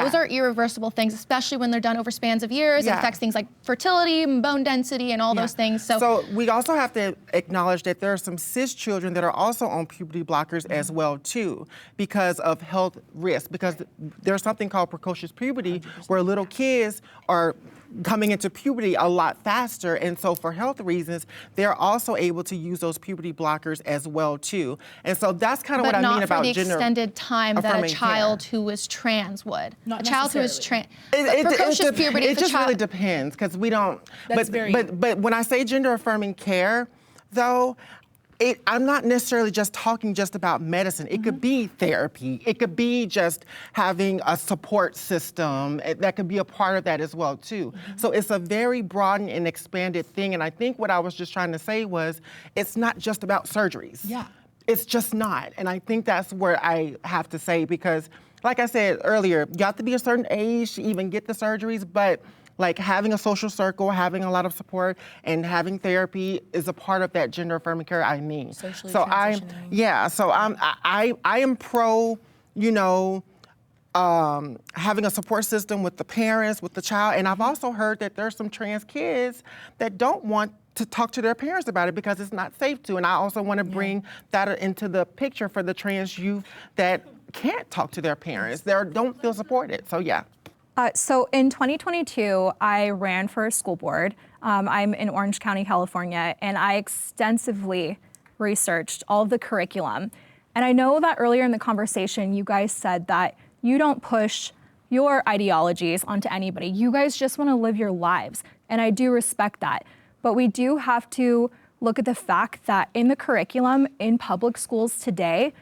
Speaker 8: those are irreversible things, especially when they're done over spans of years. It
Speaker 3: Yeah.
Speaker 8: affects things like fertility, bone density, and all those things.
Speaker 3: So we also have to acknowledge that there are some cis children that are also on puberty blockers as well too, because of health risk. Because there's something called precocious puberty, where little kids are coming into puberty a lot faster, and so for health reasons, they're also able to use those puberty blockers as well too. And so that's kind of what I mean about
Speaker 8: not for the
Speaker 3: gender
Speaker 8: extended time that a
Speaker 3: affirming
Speaker 8: child
Speaker 3: care.
Speaker 8: who was trans would.
Speaker 1: Not
Speaker 8: a child who is
Speaker 1: necessarily.
Speaker 8: trans. Precocious puberty.
Speaker 3: It
Speaker 8: if a
Speaker 3: just
Speaker 8: child,
Speaker 3: really depends, because we don't.
Speaker 1: That's
Speaker 3: but when I say gender affirming care, though, I'm not necessarily just talking just about medicine. It could be therapy. It could be just having a support system. That could be a part of that as well too. So it's a very broad and expanded thing. And I think what I was just trying to say was, it's not just about surgeries.
Speaker 1: Yeah.
Speaker 3: It's just not. And I think that's where I have to say, because like I said earlier, you have to be a certain age to even get the surgeries, but like having a social circle, having a lot of support, and having therapy is a part of that gender affirming care I need.
Speaker 1: Socially
Speaker 3: So
Speaker 1: transitioning.
Speaker 3: I am pro, you know, having a support system with the parents, with the child, and I've also heard that there's some trans kids that don't want to talk to their parents about it because it's not safe to. And I also want to bring that into the picture for the trans youth that can't talk to their parents, that don't feel supported. So yeah.
Speaker 2: So in 2022, I ran for a school board. I'm in Orange County, California, and I extensively researched all of the curriculum. And I know that earlier in the conversation, you guys said that you don't push your ideologies onto anybody. You guys just want to live your lives, and I do respect that. But we do have to look at the fact that in the curriculum in public schools today,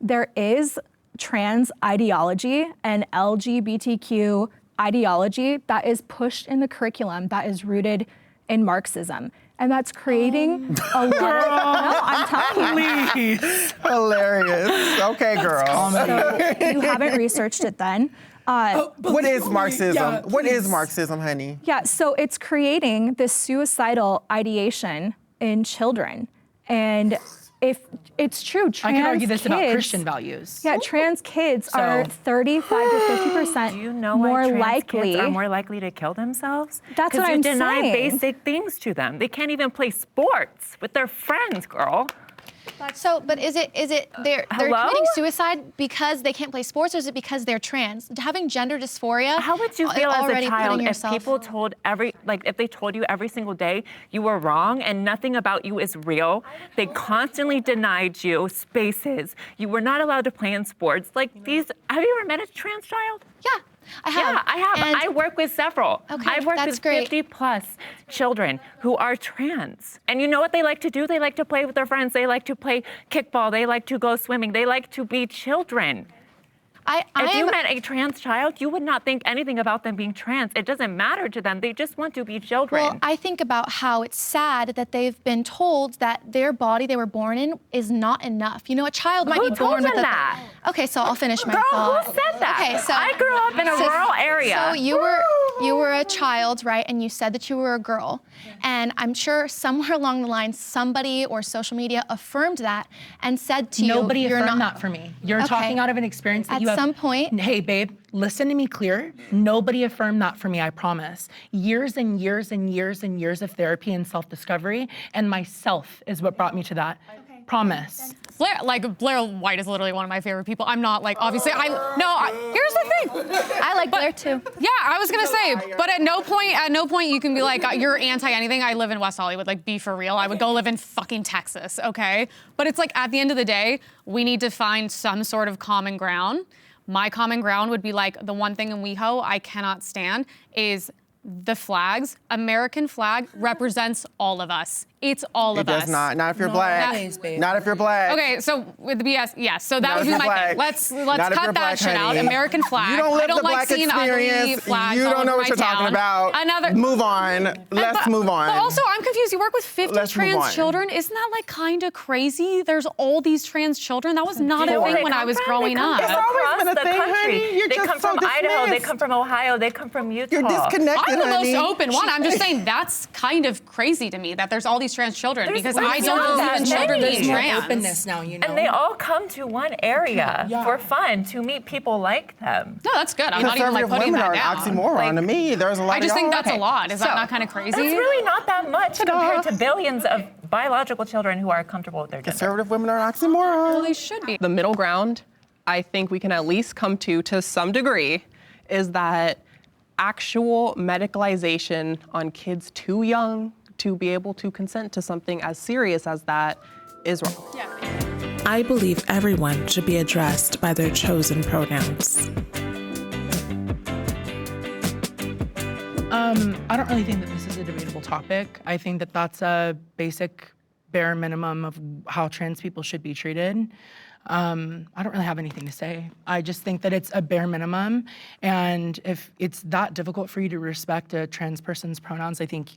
Speaker 2: there is trans ideology and LGBTQ ideology that is pushed in the curriculum that is rooted in Marxism. And that's creating a lot of, no, I'm telling you.
Speaker 3: Hilarious. Okay, girl.
Speaker 2: So you haven't researched it then.
Speaker 3: What is Marxism?
Speaker 1: Yeah,
Speaker 3: What is
Speaker 1: please.
Speaker 3: Marxism, honey?
Speaker 2: Yeah, so it's creating this suicidal ideation in children. And if it's true, trans
Speaker 1: I could argue this
Speaker 2: kids,
Speaker 1: about Christian values.
Speaker 2: Yeah, trans kids are 35 to 50%
Speaker 6: Do you know
Speaker 2: more
Speaker 6: why trans
Speaker 2: likely.
Speaker 6: kids are more likely to kill themselves?
Speaker 2: That's what
Speaker 6: Because you
Speaker 2: I'm
Speaker 6: deny
Speaker 2: saying.
Speaker 6: basic things to them. They can't even play sports with their friends, girl.
Speaker 8: So, but is it they're
Speaker 6: Hello?
Speaker 8: committing suicide because they can't play sports, or is it because they're trans? Having gender dysphoria.
Speaker 6: How would you feel as
Speaker 8: already
Speaker 6: a
Speaker 8: putting
Speaker 6: child if
Speaker 8: yourself-
Speaker 6: people told if they told you every single day you were wrong and nothing about you is real? They constantly denied you spaces. You were not allowed to play in sports. Like these, have you ever met a trans child?
Speaker 8: Yeah, I have.
Speaker 6: Yeah, I have.
Speaker 8: And
Speaker 6: I work with several.
Speaker 8: Okay,
Speaker 6: I've worked
Speaker 8: that's
Speaker 6: with
Speaker 8: great.
Speaker 6: 50 plus children who are trans. And you know what they like to do? They like to play with their friends. They like to play kickball. They like to go swimming. They like to be children. If you met a trans child, you would not think anything about them being trans. It doesn't matter to them. They just want to be children.
Speaker 8: Well, I think about how it's sad that they've been told that their body they were born in is not enough. You know, a child might
Speaker 6: Who
Speaker 8: be born
Speaker 6: told
Speaker 8: with
Speaker 6: them that?
Speaker 8: Okay, so I'll finish my
Speaker 6: Girl,
Speaker 8: thought.
Speaker 6: who said that?
Speaker 8: Okay, so
Speaker 6: I grew up in a rural area.
Speaker 8: So you were a child, right? And you said that you were a girl. And I'm sure somewhere along the line, somebody or social media affirmed that and said to you,
Speaker 1: Nobody
Speaker 8: you're
Speaker 1: affirmed
Speaker 8: not.
Speaker 1: that for me. You're
Speaker 8: Okay.
Speaker 1: talking out of an experience that
Speaker 8: At
Speaker 1: you have.
Speaker 8: some point-
Speaker 1: Hey, babe, listen to me clear. Nobody affirmed that for me, I promise. Years and years and years and years of therapy and self-discovery, and myself is what brought me to that. Promise.
Speaker 7: Blair White is literally one of my favorite people. I'm not like, obviously, here's the thing.
Speaker 2: I like Blair too.
Speaker 7: Yeah, I was gonna say, but at no point you can be like, you're anti anything. I live in West Hollywood, like be for real. I would go live in fucking Texas, okay? But it's like at the end of the day, we need to find some sort of common ground. My common ground would be like the one thing in WeHo I cannot stand is the flags. American flag represents all of us. It's all of us.
Speaker 3: It does not. Not if you're black. Not if you're black.
Speaker 7: Okay, so with the BS, yes. So that
Speaker 3: Not
Speaker 7: would
Speaker 3: if
Speaker 7: be
Speaker 3: you're
Speaker 7: my
Speaker 3: black.
Speaker 7: thing. Let's
Speaker 3: Not if
Speaker 7: cut
Speaker 3: you're
Speaker 7: that
Speaker 3: black,
Speaker 7: shit out.
Speaker 3: honey.
Speaker 7: American flag.
Speaker 3: You don't live
Speaker 7: I don't
Speaker 3: the
Speaker 7: like
Speaker 3: black
Speaker 7: seeing ugly
Speaker 3: experience.
Speaker 7: flags
Speaker 3: You
Speaker 7: all
Speaker 3: don't know
Speaker 7: over
Speaker 3: what you're
Speaker 7: my
Speaker 3: talking
Speaker 7: town.
Speaker 3: about. Move on. Let's move on.
Speaker 7: But also, I'm confused. You work with 50
Speaker 3: Let's move
Speaker 7: trans
Speaker 3: on.
Speaker 7: children. Isn't that like kind of crazy? There's all these trans children. That was not a thing when I was growing up.
Speaker 3: It's always been a
Speaker 6: the
Speaker 3: thing,
Speaker 6: country.
Speaker 3: honey. You're
Speaker 6: They
Speaker 3: just
Speaker 6: come
Speaker 3: so
Speaker 6: from Idaho. They
Speaker 3: dismissed.
Speaker 6: come from Ohio. They come from Utah.
Speaker 3: You're disconnected,
Speaker 7: I'm the
Speaker 3: honey.
Speaker 7: most open one. I'm just saying that's kind of crazy to me that there's all these trans children because I don't
Speaker 6: not
Speaker 7: believe
Speaker 6: that
Speaker 7: in children
Speaker 6: many.
Speaker 7: being
Speaker 1: More
Speaker 7: trans.
Speaker 1: openness now, you know.
Speaker 6: And they all come to one area for fun to meet people like them.
Speaker 7: No, that's good. I'm not even like
Speaker 3: Conservative
Speaker 7: putting
Speaker 3: women
Speaker 7: that
Speaker 3: are an
Speaker 7: down.
Speaker 3: oxymoron to me. There's a lot
Speaker 7: I just
Speaker 3: of
Speaker 7: think
Speaker 3: y'all.
Speaker 7: that's a lot. Is that not kind of crazy?
Speaker 6: That's really not that much compared to billions of biological children who are comfortable with their gender.
Speaker 3: Conservative women are an oxymoron.
Speaker 7: Well, they should be.
Speaker 5: The middle ground, I think we can at least come to some degree, is that actual medicalization on kids too young to be able to consent to something as serious as that is wrong.
Speaker 4: I believe everyone should be addressed by their chosen pronouns.
Speaker 1: I don't really think that this is a debatable topic. I think that that's a basic bare minimum of how trans people should be treated. I don't really have anything to say. I just think that it's a bare minimum. And if it's that difficult for you to respect a trans person's pronouns, I think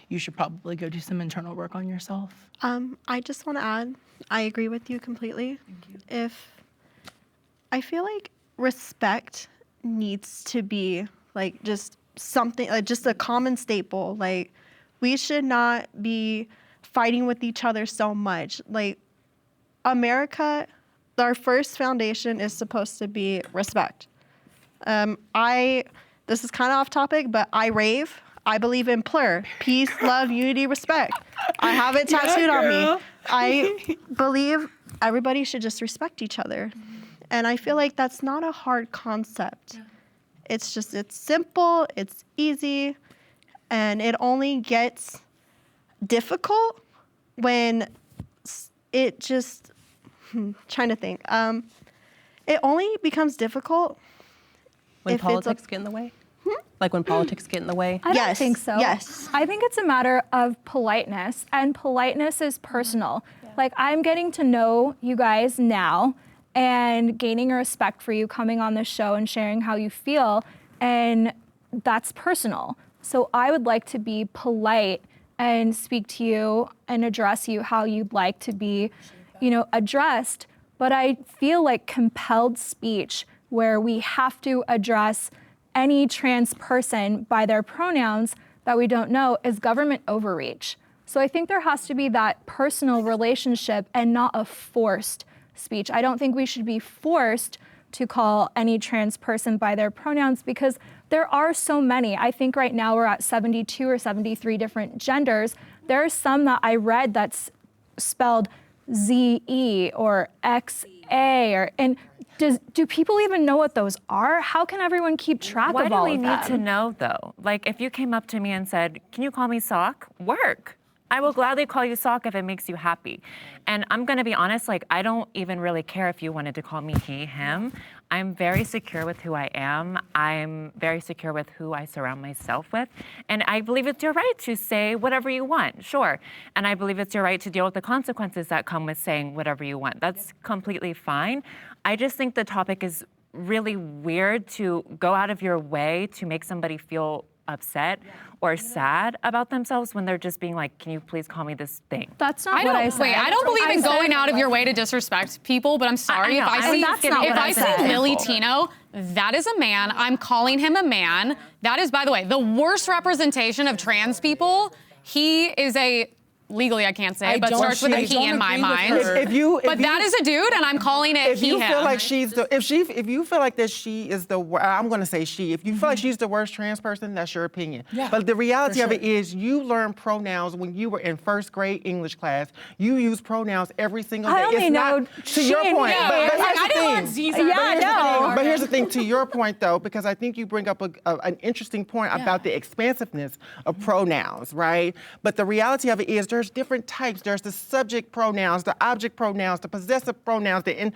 Speaker 1: you should probably go do some internal work on yourself.
Speaker 9: I just want to add, I agree with you completely. I feel like respect needs to be like just something, like just a common staple. Like we should not be fighting with each other so much. Like America, our first foundation is supposed to be respect. This is kind of off topic, but I rave. I believe in PLUR, peace, love, unity, respect. I have it tattooed on me. I believe everybody should just respect each other. And I feel like that's not a hard concept. It's just, it's simple, it's easy, and it only gets difficult when it just, trying to think. It only becomes difficult
Speaker 5: When
Speaker 9: if
Speaker 5: politics get in the way? Like when politics get in the way?
Speaker 2: I don't
Speaker 9: Yes,
Speaker 2: think so.
Speaker 9: yes.
Speaker 2: I think it's a matter of politeness, and politeness is personal. Like, I'm getting to know you guys now and gaining a respect for you coming on this show and sharing how you feel, and that's personal. So I would like to be polite and speak to you and address you how you'd like to be, addressed. But I feel like compelled speech where we have to address any trans person by their pronouns that we don't know is government overreach. So I think there has to be that personal relationship and not a forced speech. I don't think we should be forced to call any trans person by their pronouns because there are so many. I think right now we're at 72 or 73 different genders. There are some that I read that's spelled ZE or XA and do people even know what those are? How can everyone keep track
Speaker 6: Why
Speaker 2: of
Speaker 6: do
Speaker 2: all
Speaker 6: we
Speaker 2: of them?
Speaker 6: need to know though? Like if you came up to me and said, "Can you call me Sock?" Work. I will gladly call you Sock if it makes you happy. And I'm gonna be honest, like I don't even really care if you wanted to call me he, him. I'm very secure with who I am. I'm very secure with who I surround myself with. And I believe it's your right to say whatever you want, sure. And I believe it's your right to deal with the consequences that come with saying whatever you want. That's completely fine. I just think the topic is really weird to go out of your way to make somebody feel upset or sad about themselves when they're just being like, "Can you please call me this thing?"
Speaker 2: That's not what I said.
Speaker 7: Wait, I don't believe in
Speaker 2: I
Speaker 7: going
Speaker 2: said-
Speaker 7: out of your way to disrespect people, but I'm sorry.
Speaker 6: I know.
Speaker 7: If I
Speaker 6: I'm
Speaker 7: see,
Speaker 6: just giving
Speaker 7: if
Speaker 6: you
Speaker 7: I
Speaker 6: an
Speaker 7: see
Speaker 6: example.
Speaker 7: Millie Tino, that is a man. I'm calling him a man. That is, by the way, the worst representation of trans people. He is a legally I can't say
Speaker 1: I
Speaker 7: it, but
Speaker 1: don't-
Speaker 7: starts with a
Speaker 1: I
Speaker 7: P
Speaker 1: don't
Speaker 7: in my
Speaker 1: agree with
Speaker 7: mind.
Speaker 1: her.
Speaker 7: But that is a dude, and I'm calling it
Speaker 3: If you
Speaker 7: he,
Speaker 3: feel
Speaker 7: him.
Speaker 3: like she's the, if you feel like that she is the, I'm gonna say she. If you feel like she's the worst trans person, that's your opinion.
Speaker 1: Yeah,
Speaker 3: But the reality
Speaker 1: for
Speaker 3: of it
Speaker 1: sure.
Speaker 3: is, you learned pronouns when you were in first grade English class. You use pronouns every single day.
Speaker 2: I only
Speaker 3: It's
Speaker 2: know
Speaker 3: not to
Speaker 2: she
Speaker 3: your
Speaker 2: and
Speaker 3: point.
Speaker 2: he.
Speaker 3: But
Speaker 2: Like,
Speaker 3: here's
Speaker 7: I
Speaker 3: the
Speaker 7: didn't
Speaker 3: thing.
Speaker 7: learn Caesar.
Speaker 2: Yeah,
Speaker 3: But here's the
Speaker 2: I know.
Speaker 3: thing. But here's the thing. To your point, though, because I think you bring up an interesting point about the expansiveness of pronouns, right? But the reality of it is, there's different types. There's the subject pronouns, the object pronouns, the possessive pronouns, the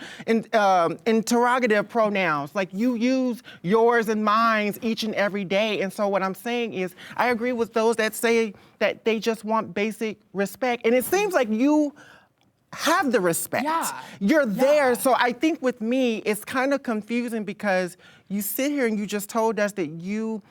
Speaker 3: interrogative pronouns. Like, you use yours and mines each and every day. And so what I'm saying is, I agree with those that say that they just want basic respect. And it seems like you have the respect.
Speaker 1: Yeah.
Speaker 3: You're there. So I think with me, it's kind of confusing because you sit here and you just told us that you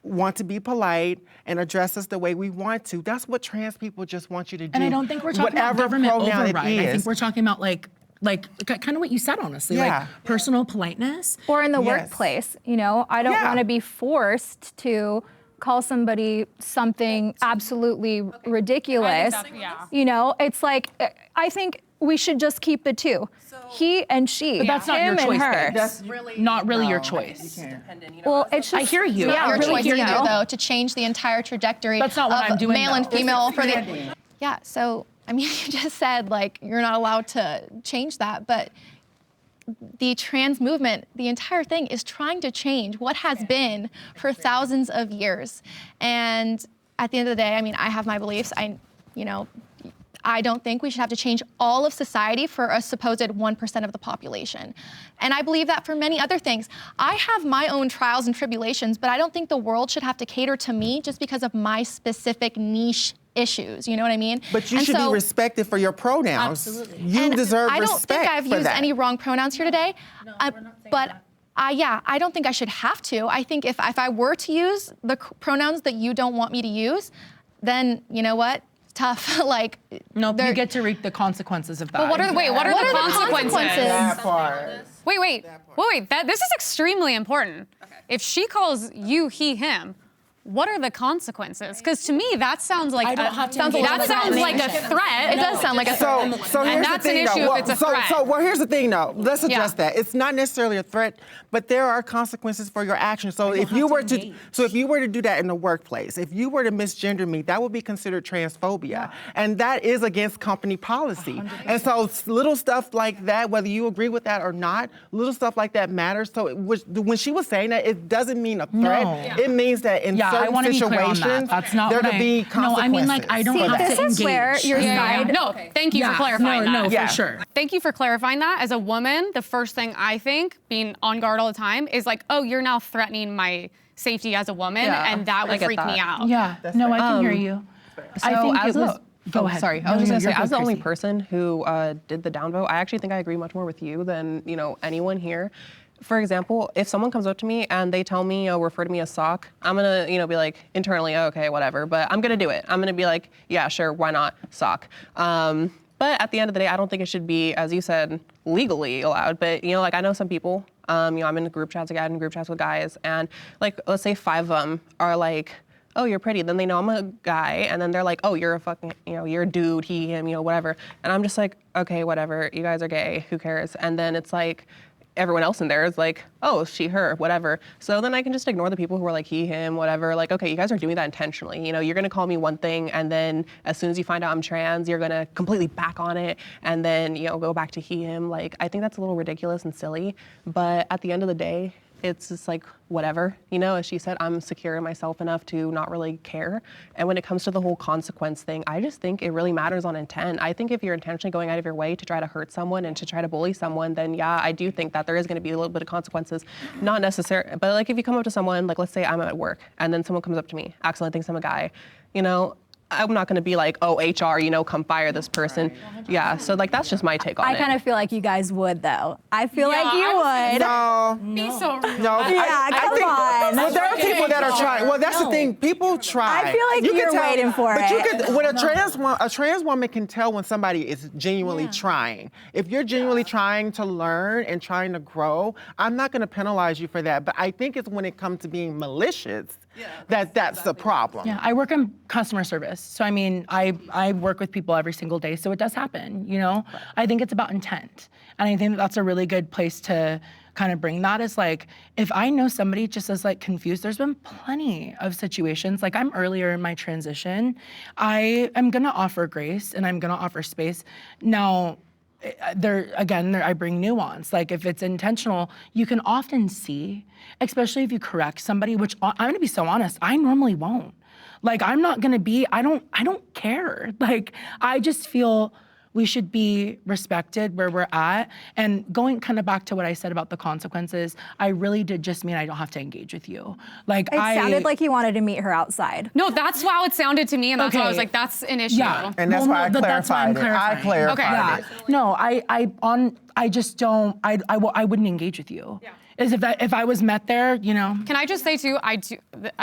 Speaker 3: want to be polite and address us the way we want to. That's what trans people just want you to do.
Speaker 1: And I don't think we're talking about
Speaker 3: whatever
Speaker 1: government
Speaker 3: pronoun
Speaker 1: override.
Speaker 3: it is.
Speaker 1: I think we're talking about like kind of what you said, honestly,
Speaker 3: Yeah.
Speaker 1: like personal politeness.
Speaker 2: Or in the
Speaker 3: Yes.
Speaker 2: workplace, you know, I don't
Speaker 3: Yeah.
Speaker 2: want to be forced to call somebody something absolutely ridiculous.
Speaker 7: yeah.
Speaker 2: You know, it's like, I think we should just keep the two. He and she.
Speaker 1: But that's not
Speaker 2: him
Speaker 1: your choice,
Speaker 2: and her.
Speaker 1: babe. That's really not really your choice.
Speaker 2: Well, it's just,
Speaker 1: I hear you.
Speaker 2: Yeah,
Speaker 1: I
Speaker 8: Your
Speaker 1: really
Speaker 8: choice
Speaker 1: hear
Speaker 8: either,
Speaker 1: you.
Speaker 8: though, to change the entire trajectory
Speaker 1: That's not what
Speaker 8: of
Speaker 1: I'm doing,
Speaker 8: male and
Speaker 1: though.
Speaker 8: female for the. Yeah, so I mean, you just said like you're not allowed to change that, but the trans movement, the entire thing is trying to change what has been for thousands of years. And at the end of the day, I mean, I have my beliefs. I don't think we should have to change all of society for a supposed 1% of the population. And I believe that for many other things. I have my own trials and tribulations, but I don't think the world should have to cater to me just because of my specific niche issues. You know what I mean?
Speaker 3: But you should be respected for your pronouns.
Speaker 1: Absolutely.
Speaker 3: You
Speaker 8: And
Speaker 3: deserve
Speaker 8: I don't
Speaker 3: respect
Speaker 8: think I've
Speaker 3: for
Speaker 8: used
Speaker 3: that.
Speaker 8: any wrong pronouns here today. But I don't think I should have to. I think if I were to use the pronouns that you don't want me to use, then you know what? Tough. Like
Speaker 1: Nope, you
Speaker 8: they're-
Speaker 1: get to reap the consequences of that.
Speaker 7: But what are the consequences?
Speaker 3: That part.
Speaker 7: Wait. This is extremely important. If she calls you he, him, what are the consequences? Because to me, that sounds like
Speaker 1: I don't have to
Speaker 7: that
Speaker 1: engage in
Speaker 7: sounds like a
Speaker 1: conversation.
Speaker 7: threat.
Speaker 8: It does sound like a threat.
Speaker 3: So here's
Speaker 7: that's
Speaker 3: the
Speaker 7: an
Speaker 3: thing,
Speaker 7: issue
Speaker 3: though.
Speaker 7: if it's a threat.
Speaker 3: So here's the thing, though. Let's address
Speaker 7: Yeah.
Speaker 3: that. It's not necessarily a threat, but there are consequences for your actions. So if you were to, do that in the workplace, if you were to misgender me, that would be considered transphobia, and that is against company policy. And so little stuff like that, whether you agree with that or not, little stuff like that matters. So when she was saying that, it doesn't mean a threat.
Speaker 1: No.
Speaker 3: It means that in
Speaker 1: I
Speaker 3: certain
Speaker 1: want to be clear on
Speaker 3: situations,
Speaker 1: that. That's not
Speaker 3: there
Speaker 1: what
Speaker 3: could be consequences.
Speaker 1: No, I mean, like, I don't
Speaker 2: See,
Speaker 1: have
Speaker 2: this
Speaker 1: to
Speaker 2: is
Speaker 1: engage.
Speaker 2: where your side.
Speaker 7: No, thank you for clarifying that.
Speaker 1: No,
Speaker 3: Yeah.
Speaker 1: for sure.
Speaker 7: Thank you for clarifying that. As a woman, the first thing I think, being on guard all the time, is like, oh, you're now threatening my safety as a woman,
Speaker 5: Yeah,
Speaker 7: and that
Speaker 5: I
Speaker 7: would
Speaker 5: get
Speaker 7: freak me
Speaker 5: that.
Speaker 7: out.
Speaker 1: Yeah, no, I can hear you. I think
Speaker 5: as
Speaker 1: it was.
Speaker 5: a-
Speaker 1: Go
Speaker 5: oh,
Speaker 1: ahead.
Speaker 5: Sorry, I
Speaker 1: No,
Speaker 5: was just
Speaker 1: no,
Speaker 5: gonna say,
Speaker 1: you're
Speaker 5: as the
Speaker 1: good,
Speaker 5: only
Speaker 1: Chrissy.
Speaker 5: person who did the downvote, I actually think I agree much more with you than anyone here. For example, if someone comes up to me and they tell me, refer to me as sock, I'm gonna, be like internally, okay, whatever. But I'm gonna do it. I'm gonna be like, yeah, sure, why not, sock. But at the end of the day, I don't think it should be, as you said, legally allowed. But like I know some people, I'm in group chats, in group chats with guys, and like let's say 5 of them are like, oh, you're pretty. Then they know I'm a guy, and then they're like, oh, you're a fucking, you're a dude, he, him, whatever. And I'm just like, okay, whatever. You guys are gay. Who cares? And then it's like, everyone else in there is like, oh, she, her, whatever. So then I can just ignore the people who are like he, him, whatever. Like, okay, you guys are doing that intentionally. You're gonna call me one thing, and then as soon as you find out I'm trans, you're gonna completely back on it, and then go back to he, him. Like, I think that's a little ridiculous and silly. But at the end of the day, it's just like whatever, as she said, I'm secure in myself enough to not really care. And when it comes to the whole consequence thing, I just think it really matters on intent. I think if you're intentionally going out of your way to try to hurt someone and to try to bully someone, then yeah, I do think that there is going to be a little bit of consequences. Not necessary, but like if you come up to someone, like let's say I'm at work and then someone comes up to me, accidentally thinks I'm a guy, I'm not going to be like, oh, HR, come fire this person. Right. Yeah, so like that's just my take on it.
Speaker 2: I kind of feel like you guys would, though. I feel like you would.
Speaker 3: No.
Speaker 7: Be so rude.
Speaker 3: No,
Speaker 2: Yeah, come on.
Speaker 3: Well, there are people that are trying. Well, that's the thing. People try.
Speaker 2: I feel like
Speaker 3: You can
Speaker 2: you're
Speaker 3: tell,
Speaker 2: waiting for
Speaker 3: but
Speaker 2: it.
Speaker 3: you could. When a trans woman can tell when somebody is genuinely trying. If you're genuinely trying to learn and trying to grow, I'm not going to penalize you for that. But I think it's when it comes to being malicious that's the problem.
Speaker 1: Yeah, I work in customer service. So, I mean, I work with people every single day, so it does happen, you know? Right. I think it's about intent. And I think that's a really good place to kind of bring that is like, if I know somebody just is like confused, there's been plenty of situations, like I'm earlier in my transition, I am gonna offer grace and I'm gonna offer space. Now, I bring nuance. Like if it's intentional, you can often see, especially if you correct somebody, which I'm gonna be so honest, I normally won't. Like I'm not gonna be, I don't care. Like I just feel we should be respected where we're at. And going kind of back to what I said about the consequences, I really did just mean I don't have to engage with you. Like
Speaker 2: it sounded like you wanted to meet her outside.
Speaker 7: No, that's how it sounded to me, and that's why I was like, that's an issue.
Speaker 1: Yeah.
Speaker 3: And that's why I clarified it. I clarified it.
Speaker 1: No, I just don't, I wouldn't engage with you.
Speaker 7: Yeah.
Speaker 1: Is if I was met there, you know.
Speaker 7: Can I just say too, I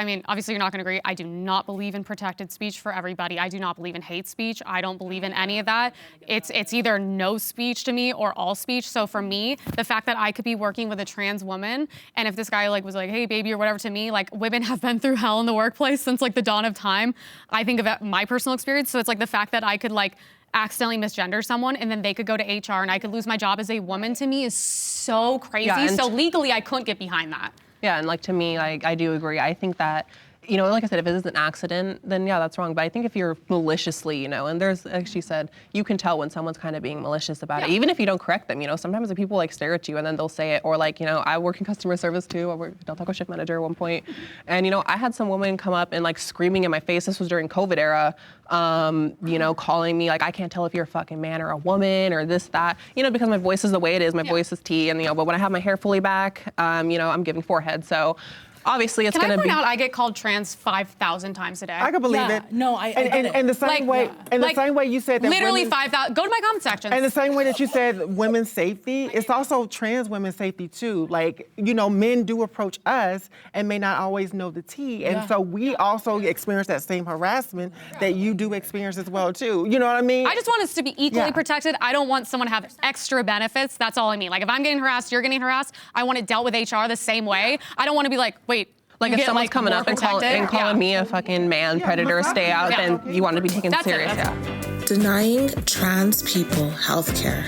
Speaker 7: mean, obviously you're not gonna agree, I do not believe in protected speech for everybody. I do not believe in hate speech. I don't believe in any of that. It's either no speech to me or all speech. So for me, the fact that I could be working with a trans woman, and if this guy like was like, hey baby, or whatever to me, like women have been through hell in the workplace since like the dawn of time. I think of my personal experience. So it's like the fact that I could like accidentally misgender someone and then they could go to HR and I could lose my job as a woman to me is so crazy.
Speaker 5: Yeah,
Speaker 7: so legally I couldn't get behind that.
Speaker 5: Yeah, and like to me, like I do agree. I think that, you know, like I said, if it is an accident, then yeah, that's wrong. But I think if you're maliciously, you know, and there's, like she said, you can tell when someone's kind of being malicious about it, even if you don't correct them. You know, sometimes the people like stare at you and then they'll say it, or like, you know, I work in customer service too. I worked Del Taco shift manager at one point, and you know, I had some woman come up and like screaming in my face. This was during COVID era. You know, calling me like, I can't tell if you're a fucking man or a woman or this, that, you know, because my voice is the way it is. My voice is T, and you know, but when I have my hair fully back, you know, I'm giving forehead. So obviously it's
Speaker 7: Can
Speaker 5: gonna
Speaker 7: I point
Speaker 5: be.
Speaker 7: out I get called trans 5,000 times a day.
Speaker 3: I can believe
Speaker 1: Yeah,
Speaker 3: it.
Speaker 1: no, I get
Speaker 3: and
Speaker 1: it.
Speaker 3: the same
Speaker 7: Like,
Speaker 3: way,
Speaker 7: yeah.
Speaker 3: and the
Speaker 7: Like,
Speaker 3: same way you said that
Speaker 7: literally
Speaker 3: women,
Speaker 7: 5,000. Go to my comment section.
Speaker 3: and the same way that you said women's safety, it's also trans women's safety too. Like, you know, men do approach us and may not always know the tea. And so we also experience that same harassment that you do experience as well too. You know what I mean?
Speaker 7: I just want us to be equally
Speaker 3: Yeah.
Speaker 7: protected. I don't want someone to have extra benefits. That's all I mean. Like if I'm getting harassed, you're getting harassed, I want it dealt with HR the same way. I don't want to be like, wait,
Speaker 5: Like
Speaker 7: you
Speaker 5: if
Speaker 7: get,
Speaker 5: someone's
Speaker 7: like,
Speaker 5: coming
Speaker 7: more
Speaker 5: up and
Speaker 7: protected?
Speaker 5: calling me a fucking man predator, stay out, then you want to be taken
Speaker 7: That's it,
Speaker 5: serious.
Speaker 7: that's
Speaker 5: Yeah.
Speaker 4: Denying trans people healthcare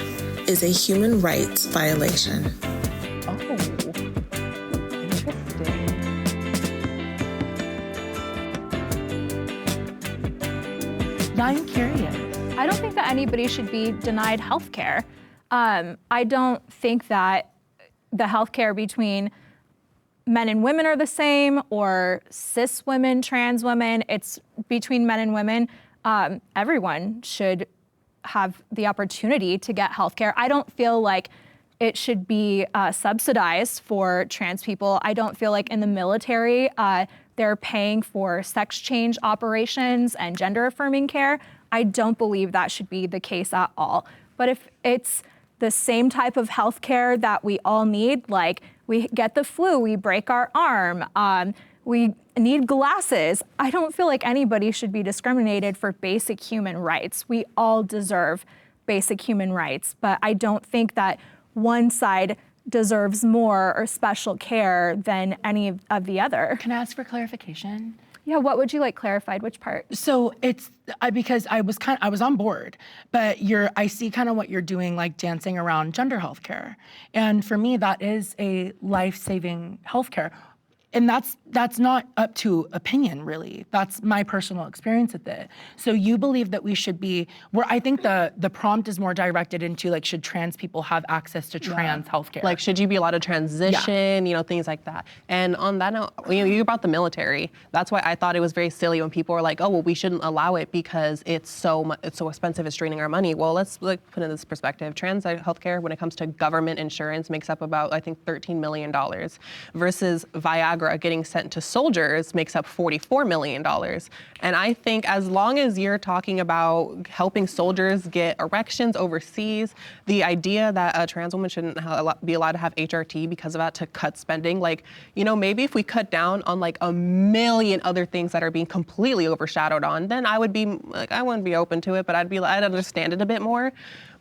Speaker 4: is a human rights violation.
Speaker 5: Oh, interesting.
Speaker 1: Yeah, I'm curious.
Speaker 2: I don't think that anybody should be denied health care. I don't think that the health care between men and women are the same, or cis women, trans women. It's between men and women. Everyone should have the opportunity to get health care. I don't feel like it should be subsidized for trans people. I don't feel like in the military they're paying for sex change operations and gender affirming care. I don't believe that should be the case at all. But if it's the same type of health care that we all need, like we get the flu, we break our arm, we need glasses, I don't feel like anybody should be discriminated for basic human rights. We all deserve basic human rights, but I don't think that one side deserves more or special care than any of the other.
Speaker 1: Can I ask for clarification?
Speaker 2: Yeah, what would you like clarified? Which part?
Speaker 1: So it's because I was on board, but I see kind of what you're doing, like dancing around gender healthcare, and for me that is a life-saving healthcare, and that's not up to opinion really. That's my personal experience with it. So you believe that we should be where I think the prompt is more directed into like, should trans people have access to trans healthcare?
Speaker 5: Like, should you be allowed to transition, you know, things like that. And on that note, you know, you brought the military. That's why I thought it was very silly when people were like, oh, well, we shouldn't allow it because it's so expensive, it's draining our money. Well, let's like put in this perspective. Trans healthcare, when it comes to government insurance, makes up about, I think, $13 million, versus Viagra getting sent to soldiers makes up $44 million. And I think as long as you're talking about helping soldiers get erections overseas, the idea that a trans woman shouldn't be allowed to have HRT because of that to cut spending, like, you know, maybe if we cut down on like a million other things that are being completely overshadowed on, then I would be like, I wouldn't be open to it, but I'd understand it a bit more.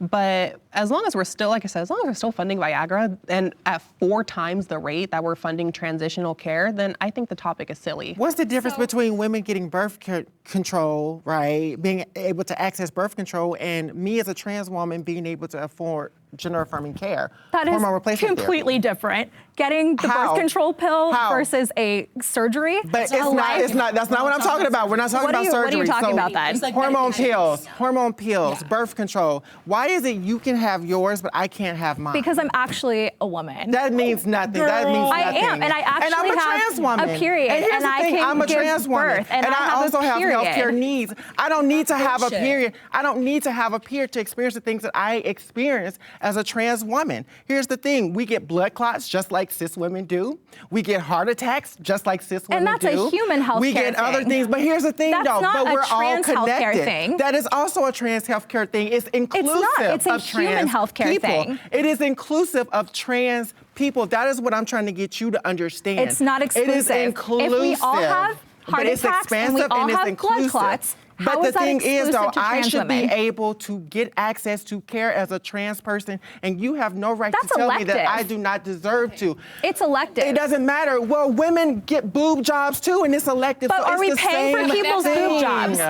Speaker 5: But as long as we're still, like I said, as long as we're still funding Viagra and at 4 times the rate that we're funding transitional care, then I think the topic is silly.
Speaker 3: What's the difference between women getting birth control, right, being able to access birth control, and me as a trans woman being able to afford gender-affirming care?
Speaker 2: That is
Speaker 3: hormone replacement
Speaker 2: completely
Speaker 3: therapy.
Speaker 2: different. Getting the
Speaker 3: How?
Speaker 2: birth control pill
Speaker 3: How?
Speaker 2: versus a surgery.
Speaker 3: But it's not, that's not what I'm talking about. We're not talking about surgery.
Speaker 2: What are you talking
Speaker 3: So,
Speaker 2: about then?
Speaker 1: It's like
Speaker 3: hormone pills, birth control. Why is it you can have yours, but I can't have mine?
Speaker 2: Because I'm actually a woman.
Speaker 3: That means nothing. That means
Speaker 2: I
Speaker 3: nothing.
Speaker 2: am, and I actually
Speaker 3: and I'm a
Speaker 2: have
Speaker 3: trans woman.
Speaker 2: a period,
Speaker 3: And here's
Speaker 2: and
Speaker 3: the
Speaker 2: I
Speaker 3: thing,
Speaker 2: can
Speaker 3: I'm a
Speaker 2: give
Speaker 3: trans woman,
Speaker 2: birth, and I have a
Speaker 3: also have
Speaker 2: period.
Speaker 3: healthcare needs. I don't need to have a
Speaker 1: Bullshit.
Speaker 3: period. I don't need to have a period to experience the things that I experience as a trans woman. Here's the thing: we get blood clots just like cis women do. We get heart attacks just like cis women
Speaker 2: And
Speaker 3: do.
Speaker 2: that's a human healthcare
Speaker 3: We get other
Speaker 2: thing.
Speaker 3: things, but here's the thing,
Speaker 2: That's
Speaker 3: though.
Speaker 2: not
Speaker 3: But
Speaker 2: a
Speaker 3: we're all
Speaker 2: trans healthcare
Speaker 3: connected.
Speaker 2: thing.
Speaker 3: That is also a trans healthcare thing. It's inclusive
Speaker 2: It's a
Speaker 3: of
Speaker 2: human
Speaker 3: trans
Speaker 2: healthcare
Speaker 3: people.
Speaker 2: thing.
Speaker 3: It is inclusive of trans people. That is what I'm trying to get you to understand.
Speaker 2: It's not exclusive.
Speaker 3: It is inclusive.
Speaker 2: If we all have
Speaker 3: but
Speaker 2: heart
Speaker 3: it's
Speaker 2: attacks and we
Speaker 3: expansive
Speaker 2: all
Speaker 3: and it's
Speaker 2: have blood
Speaker 3: inclusive.
Speaker 2: clots,
Speaker 3: But
Speaker 2: how
Speaker 3: the
Speaker 2: is that
Speaker 3: thing is, though,
Speaker 2: exclusive to
Speaker 3: I
Speaker 2: trans
Speaker 3: should be
Speaker 2: women?
Speaker 3: able to get access to care as a trans person, and you have no right
Speaker 2: That's
Speaker 3: to tell me that
Speaker 2: elective.
Speaker 3: I do not deserve to.
Speaker 2: It's elective.
Speaker 3: It doesn't matter. Well, women get boob jobs too, and it's elective.
Speaker 2: But
Speaker 3: so
Speaker 2: are
Speaker 3: it's
Speaker 2: we
Speaker 3: the
Speaker 2: paying for
Speaker 3: same
Speaker 2: people's boob
Speaker 3: thing.
Speaker 2: jobs?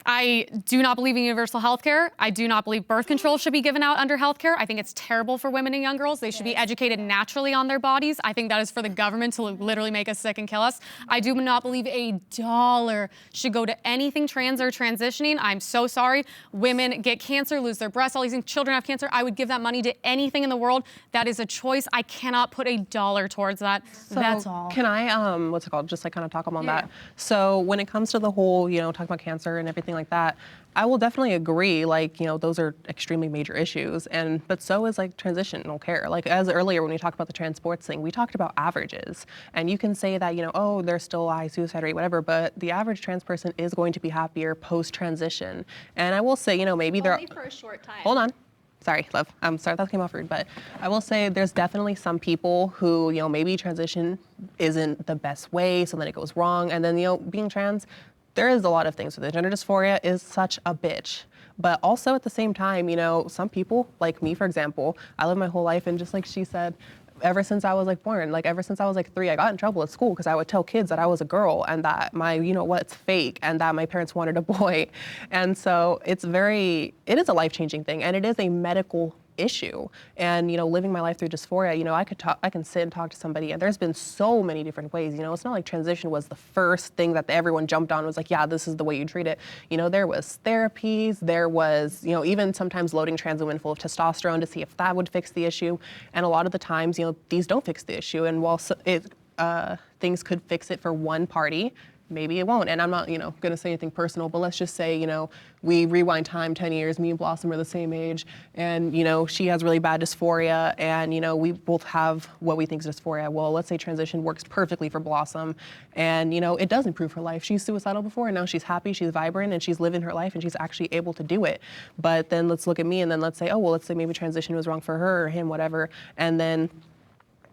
Speaker 7: I do not believe in universal health care. I do not believe birth control should be given out under health care. I think it's terrible for women and young girls. They should be educated naturally on their bodies. I think that is for the government to literally make us sick and kill us. I do not believe $1 should go to anything trans or transitioning. I'm so sorry. Women get cancer, lose their breasts, all these things. Children have cancer. I would give that money to anything in the world. That is a choice. I cannot put $1 towards that. That's all.
Speaker 5: Can I, what's it called, just like kind of talk on that? So when it comes to the whole, talking about cancer and everything like that, I will definitely agree, like, those are extremely major issues, but so is like transitional care. Like as earlier when we talked about the trans sports thing, we talked about averages. And you can say that, oh, there's still a high suicide rate, whatever, but the average trans person is going to be happier post-transition. And I will say, maybe they're-
Speaker 2: Only for a short time.
Speaker 5: Hold on. Sorry, love. I'm sorry that came off rude, but I will say there's definitely some people who, maybe transition isn't the best way, so then it goes wrong. And then, being trans, there is a lot of things with it. Gender dysphoria is such a bitch. But also at the same time, some people, like me, for example, I lived my whole life, and just like she said, ever since I was born, ever since I was 3, I got in trouble at school because I would tell kids that I was a girl and that my, it's fake, and that my parents wanted a boy. And so it is a life-changing thing, and it is a medical issue. And living my life through dysphoria, I can sit and talk to somebody, and there's been so many different ways. It's not like transition was the first thing that everyone jumped on, was like, yeah, this is the way you treat it. There was therapies, there was even sometimes loading trans women full of testosterone to see if that would fix the issue. And a lot of the times these don't fix the issue, and while things could fix it for one party, maybe it won't. And I'm not, going to say anything personal, but let's just say, we rewind time 10 years, me and Blossom are the same age, and, she has really bad dysphoria, and, we both have what we think is dysphoria. Well, let's say transition works perfectly for Blossom, and, it does improve her life. She's suicidal before, and now she's happy, she's vibrant, and she's living her life, and she's actually able to do it. But then let's look at me, and then let's say, oh, well, let's say maybe transition was wrong for her or him, whatever, and then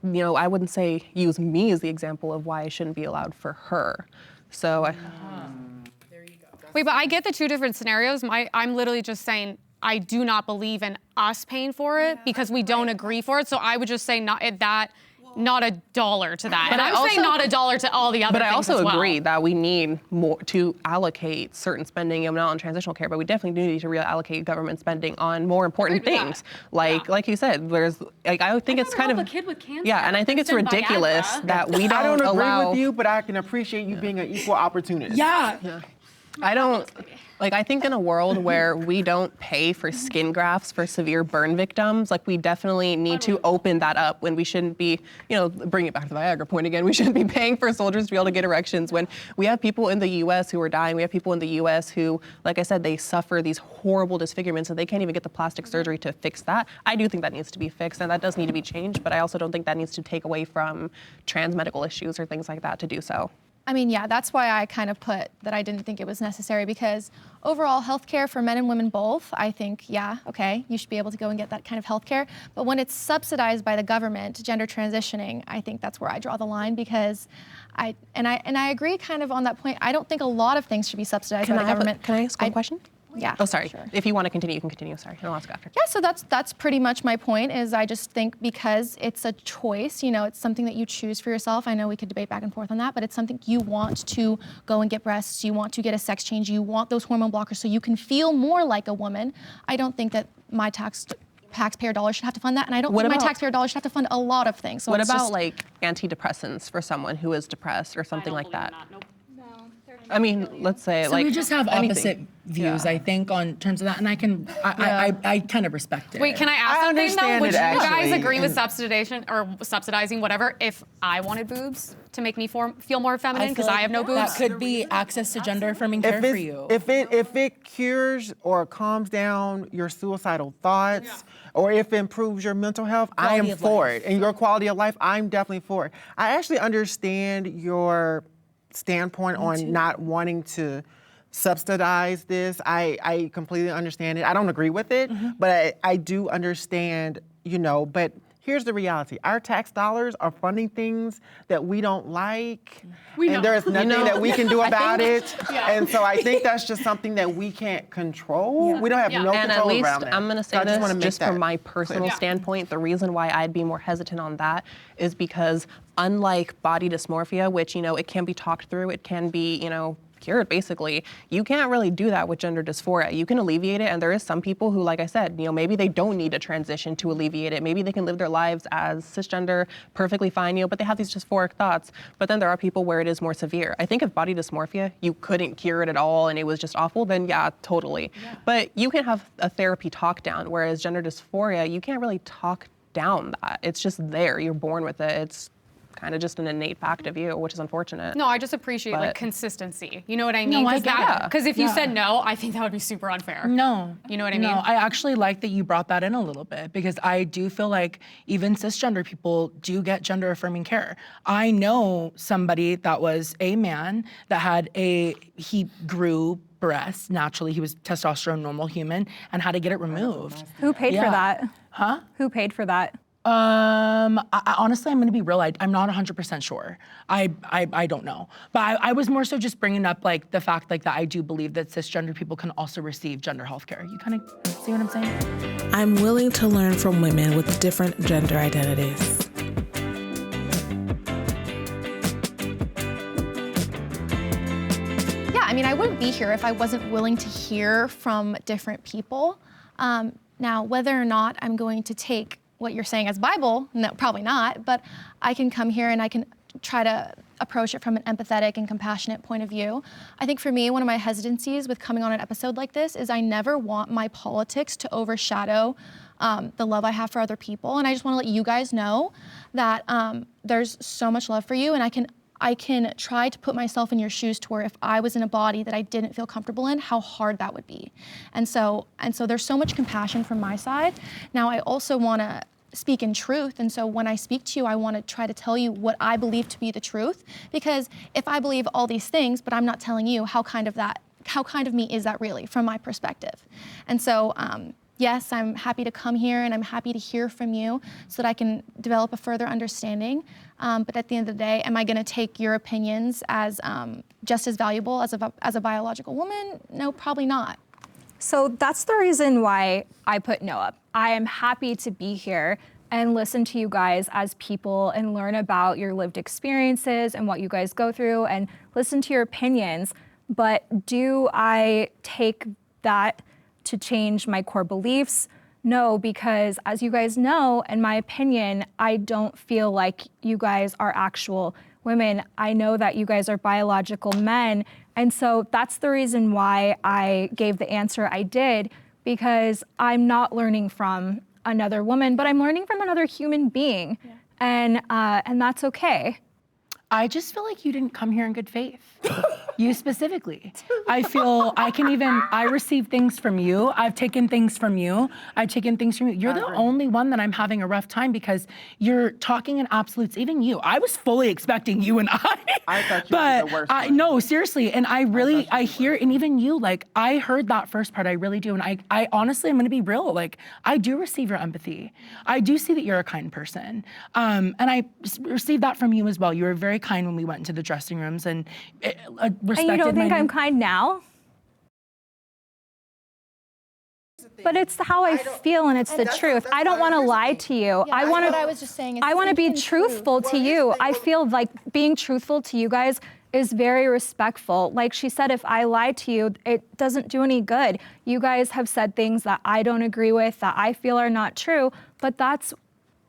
Speaker 5: I wouldn't say use me as the example of why I shouldn't be allowed for her. So
Speaker 7: Wait, but I get the two different scenarios. I'm literally just saying I do not believe in us paying for it because we don't agree for it. So I would just say not $1 to that.
Speaker 5: But
Speaker 7: And I'm saying not $1 to all the other
Speaker 5: But
Speaker 7: things
Speaker 5: I also
Speaker 7: as well.
Speaker 5: agree that we need more to allocate certain spending, not on transitional care, but we definitely do need to reallocate government spending on more important things. Like you said, there's I think it's kind of
Speaker 10: a kid with cancer.
Speaker 5: yeah, and I think it's ridiculous that we don't
Speaker 3: I don't agree
Speaker 5: allow.
Speaker 3: with you, but I can appreciate you being an equal opportunist.
Speaker 1: Yeah.
Speaker 5: I don't, I think in a world where we don't pay for skin grafts for severe burn victims, we definitely need to open that up when we shouldn't be, bring it back to the Viagra point again, we shouldn't be paying for soldiers to be able to get erections when we have people in the U.S. who are dying. We have people in the U.S. who, like I said, they suffer these horrible disfigurements and they can't even get the plastic surgery to fix that. I do think that needs to be fixed and that does need to be changed, but I also don't think that needs to take away from trans medical issues or things like that to do so.
Speaker 8: I mean, yeah, that's why I kind of put that I didn't think it was necessary, because overall healthcare for men and women both, I think, yeah, okay, you should be able to go and get that kind of healthcare. But when it's subsidized by the government, gender transitioning, I think that's where I draw the line, because I agree kind of on that point. I don't think a lot of things should be subsidized by the government.
Speaker 5: Can I ask one question?
Speaker 8: Yeah.
Speaker 5: Oh, sorry.
Speaker 8: Sure.
Speaker 5: If you want to continue, you can continue. Sorry, I'll ask after.
Speaker 8: Yeah, so that's pretty much my point. Is I just think because it's a choice, it's something that you choose for yourself. I know we could debate back and forth on that, but it's something you want to go and get breasts, you want to get a sex change, you want those hormone blockers so you can feel more like a woman. I don't think that my taxpayer dollars should have to fund that, and I don't think my taxpayer dollars should have to fund a lot of things. So
Speaker 5: What
Speaker 8: it's
Speaker 5: about
Speaker 8: just,
Speaker 5: like antidepressants for someone who is depressed or something like that? I mean, let's say
Speaker 1: So
Speaker 5: like
Speaker 1: we just have
Speaker 5: anything.
Speaker 1: opposite views, I think, on terms of that, and I kind of respect it.
Speaker 10: Wait, can I ask
Speaker 3: I
Speaker 10: something though?
Speaker 3: understand
Speaker 10: Would
Speaker 3: it,
Speaker 10: you guys
Speaker 3: actually,
Speaker 10: agree with
Speaker 3: and-
Speaker 10: subsidization or subsidizing whatever if I wanted boobs to make me feel more feminine
Speaker 1: feel
Speaker 10: because
Speaker 1: like
Speaker 10: I have no boobs?
Speaker 1: That could be access to gender affirming care for you.
Speaker 3: If it cures or calms down your suicidal thoughts, or if it improves your mental health, I am
Speaker 1: Quality of
Speaker 3: for
Speaker 1: life.
Speaker 3: it. And your quality of life, I'm definitely for it. I actually understand your standpoint on not wanting to subsidize this. I completely understand it. I don't agree with it, but I do understand, but here's the reality. Our tax dollars are funding things that we don't like, and there's nothing that we can do about it. And so I think that's just something that we can't control. We don't have no
Speaker 5: And at
Speaker 3: control
Speaker 5: least
Speaker 3: around that.
Speaker 5: I'm going to
Speaker 3: So
Speaker 5: say
Speaker 3: I just wanna
Speaker 5: this,
Speaker 3: make
Speaker 5: just
Speaker 3: that
Speaker 5: from my personal
Speaker 3: clear.
Speaker 5: standpoint, the reason why I'd be more hesitant on that is because unlike body dysmorphia, which, it can be talked through, it can be, cured basically, you can't really do that with gender dysphoria. You can alleviate it, and there is some people who, like I said, maybe they don't need a transition to alleviate it. Maybe they can live their lives as cisgender perfectly fine, but they have these dysphoric thoughts. But then there are people where it is more severe. I think if body dysmorphia, you couldn't cure it at all and it was just awful, then yeah, totally. But you can have a therapy talk down, whereas gender dysphoria, you can't really talk down that. It's just there. You're born with it. It's kind of just an innate fact of you, which is unfortunate.
Speaker 10: No, I just appreciate like
Speaker 5: But-
Speaker 10: consistency. You know what I mean?
Speaker 1: No, I get it.
Speaker 10: Because if you said no, I think that would be super unfair.
Speaker 1: No.
Speaker 10: You know what I mean?
Speaker 1: No, I actually like that you brought that in a little bit because I do feel like even cisgender people do get gender affirming care. I know somebody that was a man that he grew breasts naturally. He was testosterone normal human and had to get it removed.
Speaker 2: Who paid for that?
Speaker 1: Huh?
Speaker 2: Who paid for that?
Speaker 1: I honestly, I'm gonna be real. I'm not 100% sure. I don't know. But I was more so just bringing up like the fact like that I do believe that cisgender people can also receive gender health care. You kind of see what I'm saying?
Speaker 4: I'm willing to learn from women with different gender identities.
Speaker 8: Yeah, I mean, I wouldn't be here if I wasn't willing to hear from different people. Now, whether or not I'm going to take what you're saying as Bible, no, probably not, but I can come here and I can try to approach it from an empathetic and compassionate point of view. I think for me, one of my hesitancies with coming on an episode like this is I never want my politics to overshadow the love I have for other people. And I just want to let you guys know that there's so much love for you, and I can try to put myself in your shoes to where if I was in a body that I didn't feel comfortable in, how hard that would be. And so there's so much compassion from my side. Now I also want to speak in truth, and so when I speak to you, I want to try to tell you what I believe to be the truth, because if I believe all these things, but I'm not telling you how kind of me is that really from my perspective. And so yes, I'm happy to come here and I'm happy to hear from you so that I can develop a further understanding. But at the end of the day, am I going to take your opinions as just as valuable as a biological woman? No, probably not.
Speaker 2: So that's the reason why I put no up. I am happy to be here and listen to you guys as people and learn about your lived experiences and what you guys go through and listen to your opinions. But do I take that to change my core beliefs? No, because as you guys know, in my opinion, I don't feel like you guys are actual women. I know that you guys are biological men. And so that's the reason why I gave the answer I did, because I'm not learning from another woman, but I'm learning from another human being. Yeah. And that's okay.
Speaker 1: I just feel like you didn't come here in good faith. You specifically. I feel I receive things from you. I've taken things from you. I've taken things from you. You're the only one that I'm having a rough time because you're talking in absolutes. Even you. I was fully expecting you and I
Speaker 3: thought you were the worst one.
Speaker 1: No, seriously. And I hear, and even you, like, I heard that first part, I really do. And I honestly, I'm gonna be real. Like, I do receive your empathy. I do see that you're a kind person. And I received that from you as well. You were very kind when we went into the dressing rooms and respected
Speaker 2: And you don't think
Speaker 1: my
Speaker 2: I'm kind now? But it's how I feel and it's the truth. I don't want to lie to you. I want
Speaker 8: what I was just saying. It's
Speaker 2: I want to be
Speaker 8: speaking truth.
Speaker 2: truthful to you. I feel like being truthful to you guys is very respectful. Like she said, if I lie to you, it doesn't do any good. You guys have said things that I don't agree with, that I feel are not true, but that's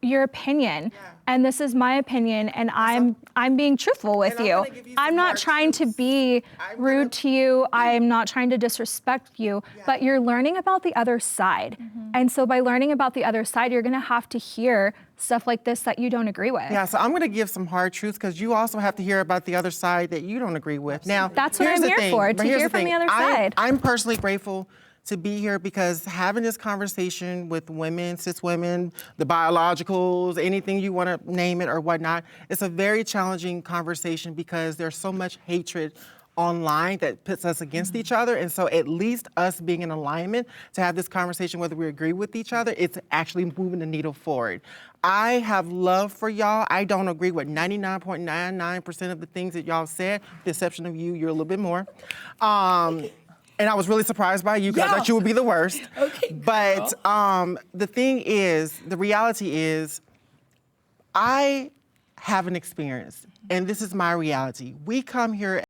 Speaker 2: your opinion. And this is my opinion, and I'm being truthful with you. I'm not trying to be rude to you. I'm not trying to disrespect you, but you're learning about the other side. And so by learning about the other side, you're gonna have to hear stuff like this that you don't agree with.
Speaker 3: Yeah, so I'm gonna give some hard truths because you also have to hear about the other side that you don't agree with. Now,
Speaker 2: That's what
Speaker 3: here's
Speaker 2: I'm
Speaker 3: the
Speaker 2: here
Speaker 3: thing,
Speaker 2: for,
Speaker 3: but
Speaker 2: to
Speaker 3: here's
Speaker 2: hear
Speaker 3: the
Speaker 2: from
Speaker 3: thing.
Speaker 2: the other side.
Speaker 3: I'm personally grateful to be here because having this conversation with women, cis women, the biologicals, anything you want to name it or whatnot, it's a very challenging conversation because there's so much hatred online that puts us against each other. And so at least us being in alignment to have this conversation, whether we agree with each other, it's actually moving the needle forward. I have love for y'all. I don't agree with 99.99% of the things that y'all said, with the exception of you, you're a little bit more. And I was really surprised by you because I thought you would be the worst.
Speaker 1: Okay,
Speaker 3: But the thing is, the reality is, I have an experience, and this is my reality. We come here